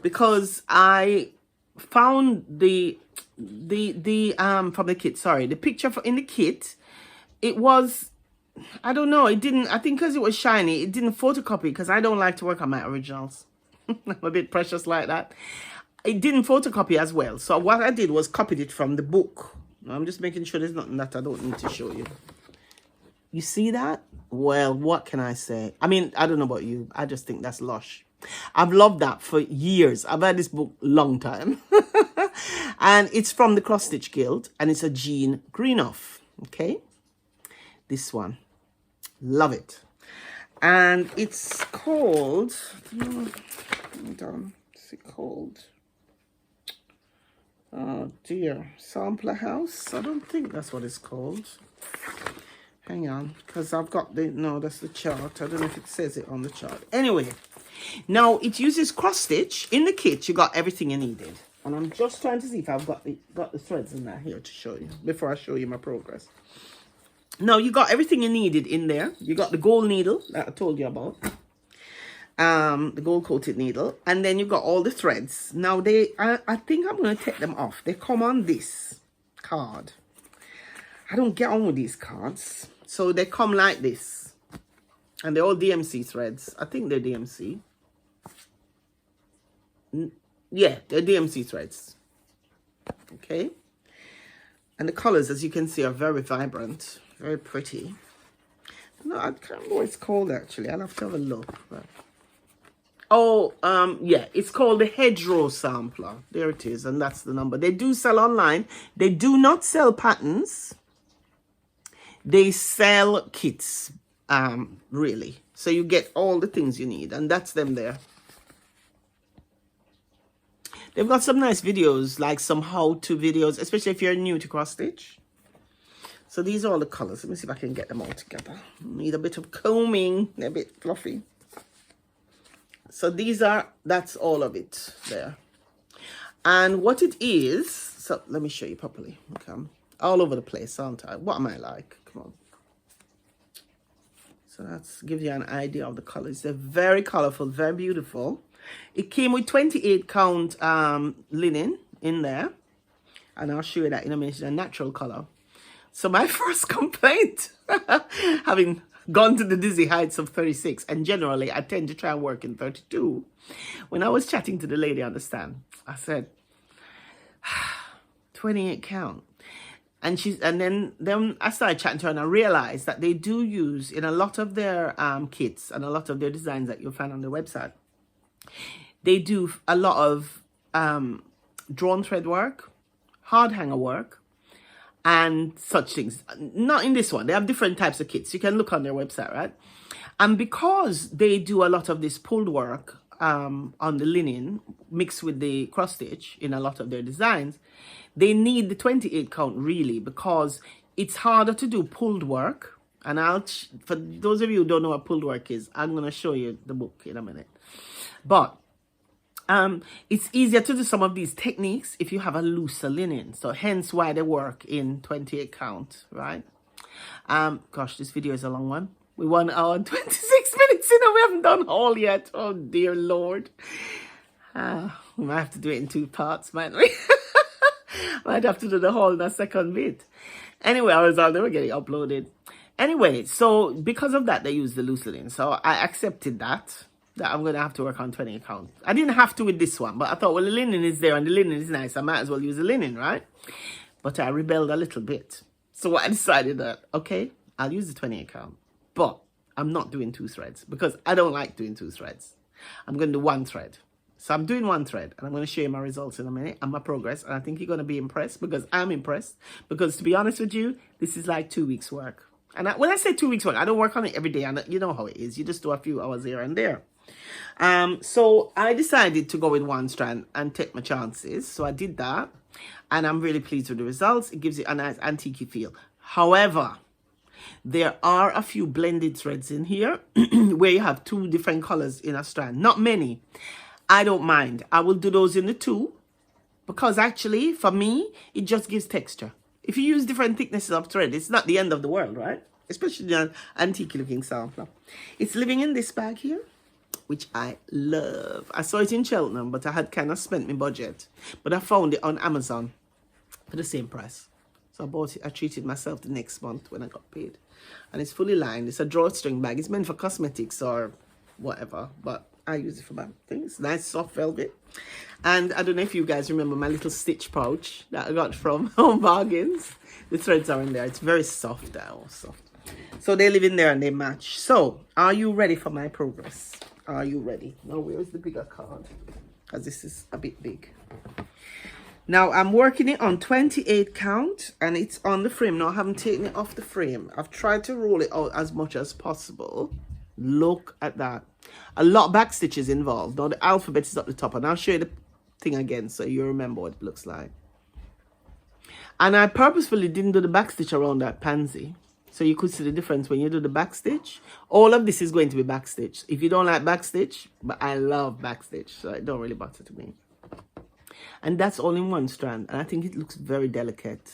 because I found the from the kit, sorry, the picture in the kit, it was, I don't know, it didn't, I think because it was shiny, it didn't photocopy, because I don't like to work on my originals. I'm a bit precious like that. It didn't photocopy as well. So what I did was copied it from the book. I'm just making sure there's nothing that I don't need to show you. You see that? Well, what can I say? I mean, I don't know about you. I just think that's lush. I've loved that for years. I've had this book long time. And it's from the Cross Stitch Guild, and it's a Jean Greenough. Okay, this one, love it. And it's called, hold on, what's it called? Oh dear, Sampler House. I don't think that's what it's called. Hang on, because I've got the, no, that's the chart. I don't know if it says it on the chart. Anyway, now it uses cross stitch. In the kit, you got everything you needed. And I'm just trying to see if I've got the threads in there here to show you before I show you my progress. Now, you got everything you needed in there. You got the gold needle that I told you about. The gold coated needle. And then you got all the threads. Now, I think I'm going to take them off. They come on this card. I don't get on with these cards. So they come like this. And they're all DMC threads. I think they're DMC. Yeah, they're DMC threads. Okay. And the colors, as you can see, are very vibrant, very pretty. No, I can't remember what it's called actually. I'll have to have a look. But... Oh, yeah, it's called the Hedgerow Sampler. There it is, and that's the number. They do sell online. They do not sell patterns. They sell kits, really. So you get all the things you need, and that's them there. They've got some nice videos, like some how-to videos, especially if you're new to cross stitch. So these are all the colors. Let me see if I can get them all together. Need a bit of combing. They're a bit fluffy. So that's all of it there. And what it is, so let me show you properly. Okay, I'm all over the place, aren't I? What am I like? Come on. So that's gives you an idea of the colors. They're very colorful, very beautiful. It came with 28 count linen in there. And I'll show you that in a minute. It's a natural color. So my first complaint, having gone to the dizzy heights of 36, and generally I tend to try and work in 32. When I was chatting to the lady on the stand, I said, 28 count. And then I started chatting to her, and I realized that they do use in a lot of their kits and a lot of their designs that you'll find on their website. They do a lot of drawn thread work, hard hanger work, and such things. Not in this one. They have different types of kits. You can look on their website, right? And because they do a lot of this pulled work on the linen mixed with the cross stitch in a lot of their designs, they need the 28 count really, because it's harder to do pulled work. And for those of you who don't know what pulled work is, I'm going to show you the book in a minute. But it's easier to do some of these techniques if you have a looser linen. So hence why they work in 28 count, right? Gosh, this video is a long one. We 1 hour and 26 minutes in and we haven't done all yet. Oh dear Lord. We might have to do it in 2 parts, might we? Might have to do the whole in a second bit. Anyway, I was on, they were getting uploaded. Anyway, so because of that, they use the loose linen. So I accepted that I'm going to have to work on 20 count. I didn't have to with this one, but I thought, well, the linen is there and the linen is nice. I might as well use the linen, right? But I rebelled a little bit. So I decided that, okay, I'll use the 28 count. But I'm not doing 2 threads because I don't like doing 2 threads. I'm going to do 1 thread. So I'm doing 1 thread, and I'm going to show you my results in a minute and my progress. And I think you're going to be impressed because I'm impressed. Because to be honest with you, this is like 2 weeks work. And when I say 2 weeks work, I don't work on it every day. And you know how it is. You just do a few hours here and there. So I decided to go with 1 strand and take my chances. So I did that. And I'm really pleased with the results. It gives it a nice antique feel. However, there are a few blended threads in here where you have 2 different colors in a strand. Not many. I don't mind. I will do those in the 2 because actually for me, it just gives texture. If you use different thicknesses of thread, it's not the end of the world, right? Especially the antique looking sampler. It's living in this bag here, which I love. I saw it in Cheltenham, but I had kind of spent my budget. But I found it on Amazon for the same price. So I bought it. I treated myself the next month when I got paid. And it's fully lined. It's a drawstring bag. It's meant for cosmetics or whatever, but I use it for my things. Nice soft velvet. And I don't know if you guys remember my little stitch pouch that I got from Home Bargains. The threads are in there. It's very soft now. Soft. So they live in there and they match. So are you ready for my progress? Are you ready? Now where is the bigger card? Because this is a bit big. Now I'm working it on 28 count and it's on the frame. Now I haven't taken it off the frame. I've tried to roll it out as much as possible. Look at that. A lot of back stitches involved. Now the alphabet is up the top, and I'll show you the thing again so you remember what it looks like. And I purposefully didn't do the back stitch around that pansy, so you could see the difference when you do the back stitch. All of this is going to be back stitch. If you don't like back stitch, but I love back stitch, so it don't really matter to me. And that's all in 1 strand, and I think it looks very delicate.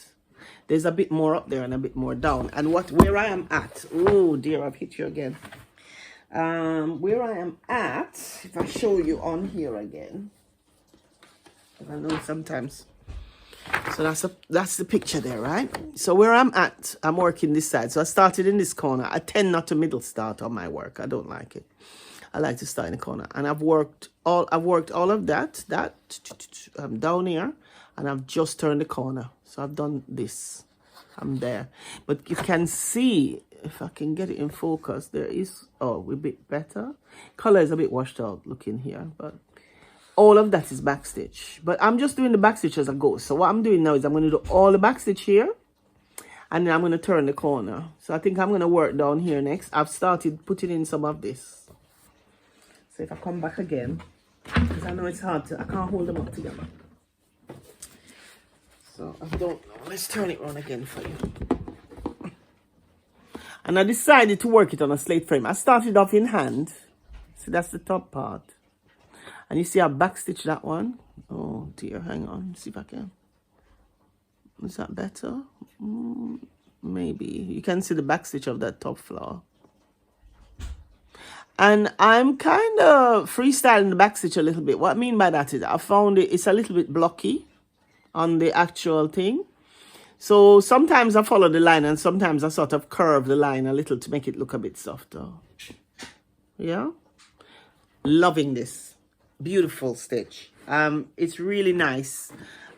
There's a bit more up there and a bit more down. And where I am at, oh dear, I've hit you again. Where I am at, if I show you on here again, I know sometimes. So that's the picture there, right? So where I'm at, I'm working this side. So I started in this corner. I tend not to middle start on my work. I don't like it. I like to start in the corner. And I've worked all of that down here, and I've just turned the corner. So I've done this. I'm there. But you can see, if I can get it in focus, there is, oh, a bit better. Color is a bit washed out looking here, but all of that is backstitch. But I'm just doing the backstitch as I go. So what I'm doing now is I'm going to do all the backstitch here, and then I'm going to turn the corner. So I think I'm going to work down here next. I've started putting in some of this. So if I come back again, because I know it's hard to, I can't hold them up together. So I don't know. Let's turn it around again for you. And I decided to work it on a slate frame. I started off in hand. So that's the top part. And you see I backstitch that one. Oh dear, hang on. See if I can. Is that better? Maybe. You can see the backstitch of that top flower. And I'm kind of freestyling the backstitch a little bit. What I mean by that is I found it's a little bit blocky on the actual thing. So sometimes I follow the line and sometimes I sort of curve the line a little to make it look a bit softer. Yeah. Loving this. Beautiful stitch. It's really nice.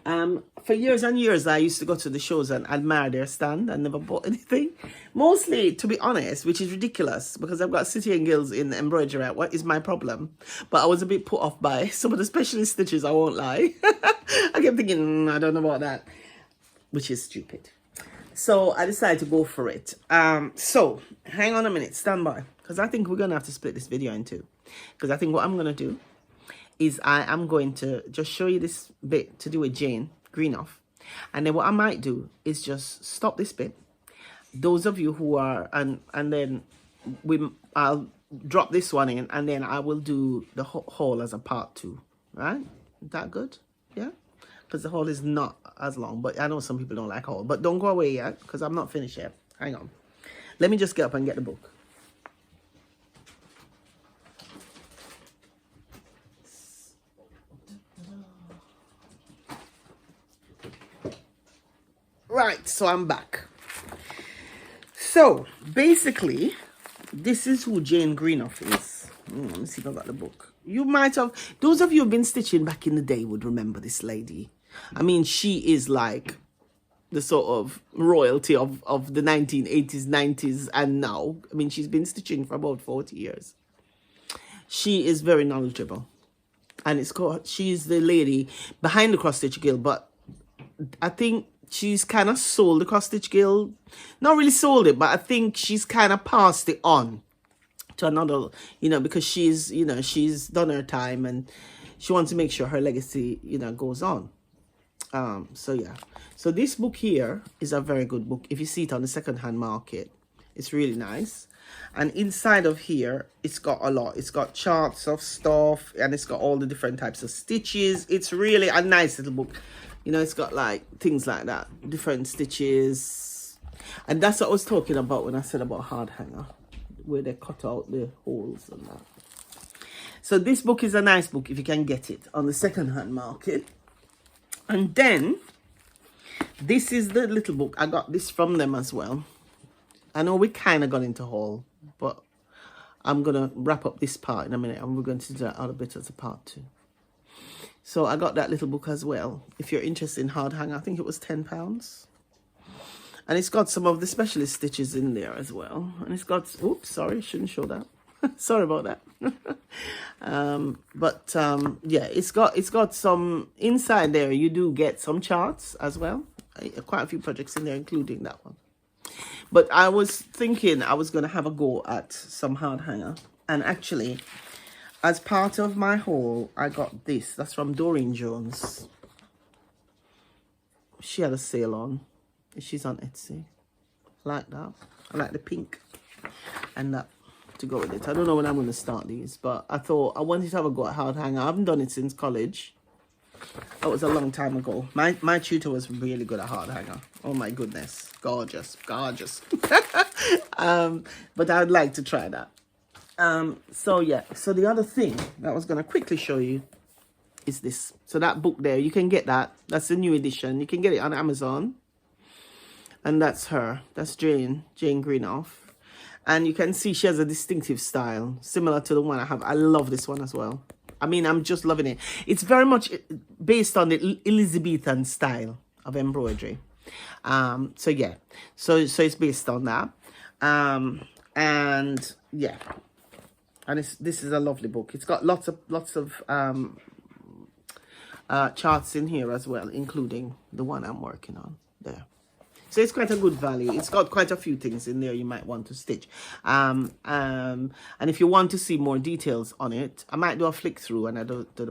For years and years, I used to go to the shows and admire their stand. I never bought anything. Mostly, to be honest, which is ridiculous because I've got city and gills in embroidery. What is my problem? But I was a bit put off by some of the specialist stitches, I won't lie. I kept thinking, I don't know about that, which is stupid. So I decided to go for it. So hang on a minute, stand by, because I think we're going to have to split this video in two. Because I think what I'm going to do is I am going to just show you this bit to do with Jane Greenough. And then what I might do is just stop this bit. Those of you who are, and then I'll drop this one in, and then I will do the haul as a part 2, right? Is that good? Yeah? Because the haul is not as long, but I know some people don't like haul. But don't go away yet, because I'm not finished yet. Hang on. Let me just get up and get the book. Right, so I'm back. So, basically, this is who Jane Greenough is. Let me see if I got the book. You might have, those of you who've been stitching back in the day would remember this lady. I mean, she is like the sort of royalty of the 1980s, 90s, and now. I mean, she's been stitching for about 40 years. She is very knowledgeable. And it's called, she's the lady behind the Cross Stitch Guild, but I think she's kind of sold the Cross Stitch Guild. Not really sold it, but I think she's kind of passed it on to another, you know, because she's, you know, she's done her time and she wants to make sure her legacy, you know, goes on. So yeah. So this book here is a very good book. If you see it on the secondhand market, it's really nice. And inside of here, it's got a lot. It's got charts of stuff and it's got all the different types of stitches. It's really a nice little book. You know, it's got like things like that, different stitches. And that's what I was talking about when I said about hard hanger, where they cut out the holes and that. So this book is a nice book if you can get it on the second-hand market. And then this is the little book. I got this from them as well. I know we kind of got into haul, but I'm going to wrap up this part in a minute and we're going to do that other bit as a part 2. So I got that little book as well. If you're interested in hard hanger, I think it was £10. And it's got some of the specialist stitches in there as well. And it's got, oops, sorry, shouldn't show that. Sorry about that. Yeah, it's got some inside there. You do get some charts as well. Quite a few projects in there, including that one. But I was thinking I was going to have a go at some hard hanger. And actually, as part of my haul, I got this. That's from Doreen Jones. She had a sale on. She's on Etsy. I like that. I like the pink and that to go with it. I don't know when I'm going to start these, but I thought I wanted to have a go at hard hanger. I haven't done it since college. That was a long time ago. My tutor was really good at hard hanger. Oh my goodness. Gorgeous. Gorgeous. But I'd like to try that. So yeah, so the other thing that I was going to quickly show you is this. So that book there, you can get that. That's the new edition. You can get it on Amazon. And that's her. That's Jane Greenough. And you can see she has a distinctive style, similar to the one I have. I love this one as well. I mean, I'm just loving it. It's very much based on the Elizabethan style of embroidery. So yeah, so it's based on that. And yeah, and this is a lovely book. It's got lots of charts in here as well, including the one I'm working on there. So it's quite a good value. It's got quite a few things in there you might want to stitch. And if you want to see more details on it, I might do a flick through and I do the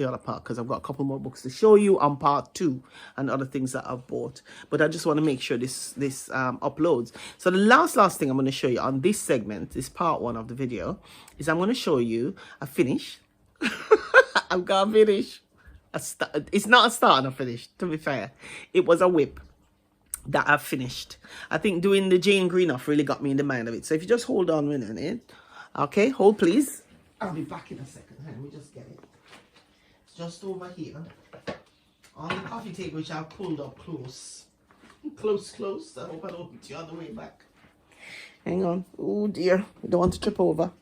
other part, because I've got a couple more books to show you on part 2 and other things that I've bought. But I just want to make sure this uploads. So the last thing I'm going to show you on this segment, this part 1 of the video, is I'm going to show you a finish. I've got a finish. It's not a start and a finish, to be fair. It was a WIP that I've finished. I think doing the Jane Green off really got me in the mind of it. So if you just hold on a minute, okay, hold please. I'll be back in a second. Let me just get it. It's just over here on the coffee table, which I've pulled up close. Close. I hope I don't hit you on the way back. Hang on. Oh dear, I don't want to trip over.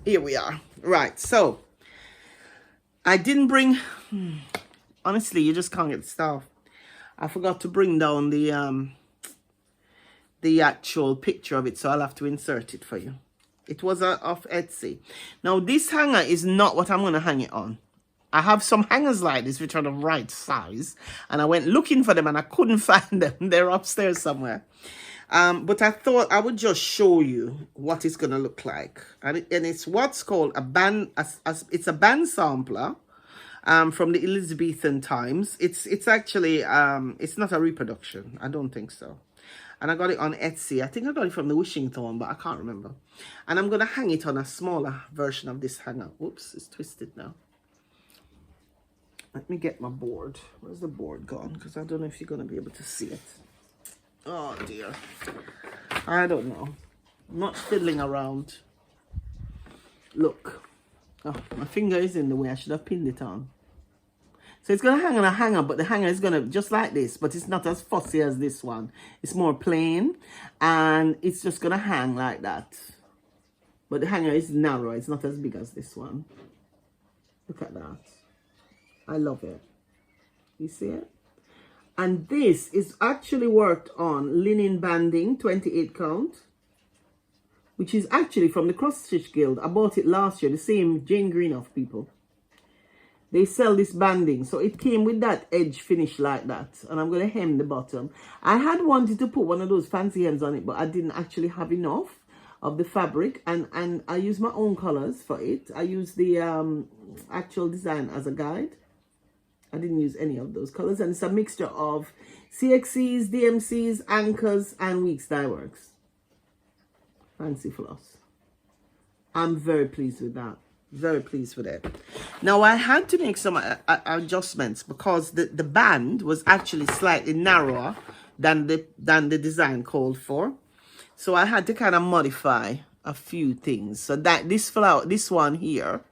Here we are. Right, so I didn't bring, honestly, you just can't get the stuff. I forgot to bring down the actual picture of it, so I'll have to insert it for you. It was off Etsy. Now, this hanger is not what I'm going to hang it on. I have some hangers like this, which are the right size, and I went looking for them, and I couldn't find them. They're upstairs somewhere. But I thought I would just show you what it's going to look like. And it's what's called a band, it's a band sampler. From the Elizabethan times. It's actually it's not a reproduction. I don't think so. And I got it on Etsy. I think I got it from the Wishing Thorn, but I can't remember. And I'm gonna hang it on a smaller version of this hanger. Oops, it's twisted now. Let me get my board. Where's the board gone? Because I don't know if you're gonna be able to see it. Oh dear. I don't know. I'm not fiddling around. Look. Oh, my finger is in the way. I should have pinned it on. So it's going to hang on a hanger, but the hanger is going to, just like this, but it's not as fussy as this one. It's more plain, and it's just going to hang like that. But the hanger is narrow. It's not as big as this one. Look at that. I love it. You see it? And this is actually worked on linen banding, 28 count. Which is actually from the Cross Stitch Guild. I bought it last year, the same Jane Greenough people. They sell this banding. So it came with that edge finish like that. And I'm going to hem the bottom. I had wanted to put one of those fancy hems on it, but I didn't actually have enough of the fabric. And I used my own colors for it. I used the actual design as a guide. I didn't use any of those colors. And it's a mixture of CXCs, DMCs, anchors, and Weeks Dye Works. Fancy floss. I'm very pleased with that. Very pleased with it. Now, I had to make some adjustments because the band was actually slightly narrower than the design called for. So I had to kind of modify a few things. So that this one here,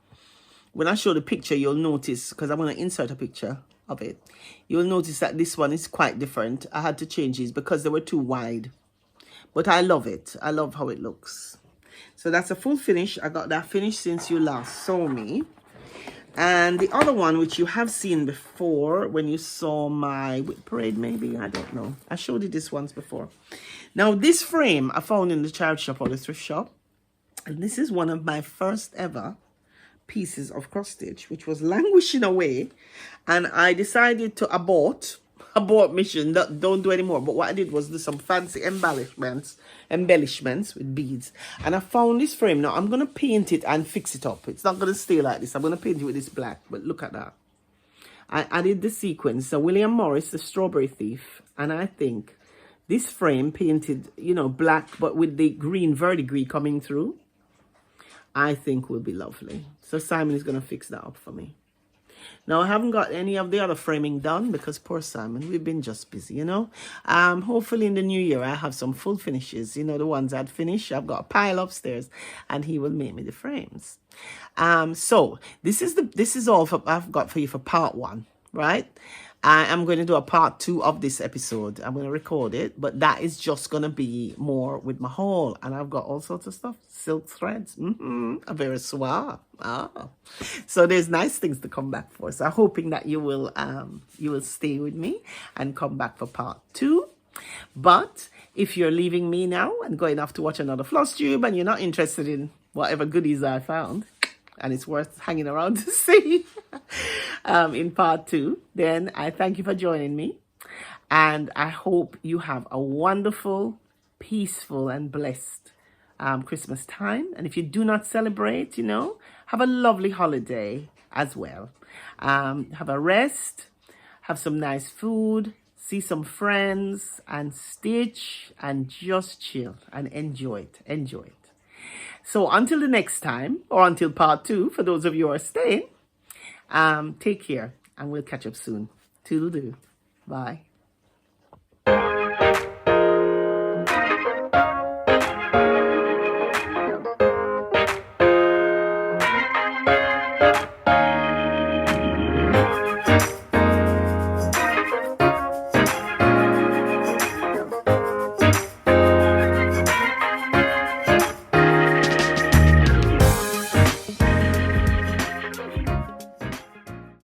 when I show the picture, you'll notice, because I'm going to insert a picture of it, you'll notice that this one is quite different. I had to change these because they were too wide. But I love it. I love how it looks. So that's a full finish. I got that finished since you last saw me. And the other one, which you have seen before when you saw my WIP parade, maybe, I don't know. I showed you this once before. Now, this frame I found in the charity shop or the thrift shop. And this is one of my first ever pieces of cross stitch, which was languishing away. And I decided to abort mission, don't do anymore. But what I did was do some fancy embellishments with beads. And I found this frame. Now I'm going to paint it and fix it up. It's not going to stay like this. I'm going to paint it with this black. But look at that. I added the sequins. So William Morris, the Strawberry Thief. And I think this frame painted, you know, black, but with the green verdigris coming through, I think will be lovely. So Simon is going to fix that up for me. Now, I haven't got any of the other framing done because poor Simon, we've been just busy, you know. Hopefully in the new year, I have some full finishes. You know, the ones I'd finish. I've got a pile upstairs and he will make me the frames. So this is all I've got for you for part 1, right? I am going to do a part 2 of this episode. I'm going to record it, but that is just going to be more with my haul. And I've got all sorts of stuff. Silk threads. A very suave. So there's nice things to come back for. So I'm hoping that you will stay with me and come back for part 2. But if you're leaving me now and going off to watch another Flosstube and you're not interested in whatever goodies I found, and it's worth hanging around to see in part 2, then I thank you for joining me. And I hope you have a wonderful, peaceful, and blessed Christmas time. And if you do not celebrate, have a lovely holiday as well. Have a rest, have some nice food, see some friends, and stitch, and just chill and enjoy it. Enjoy it. So until the next time, or until part 2, for those of you who are staying, take care, and we'll catch up soon. Toodle-doo. Bye.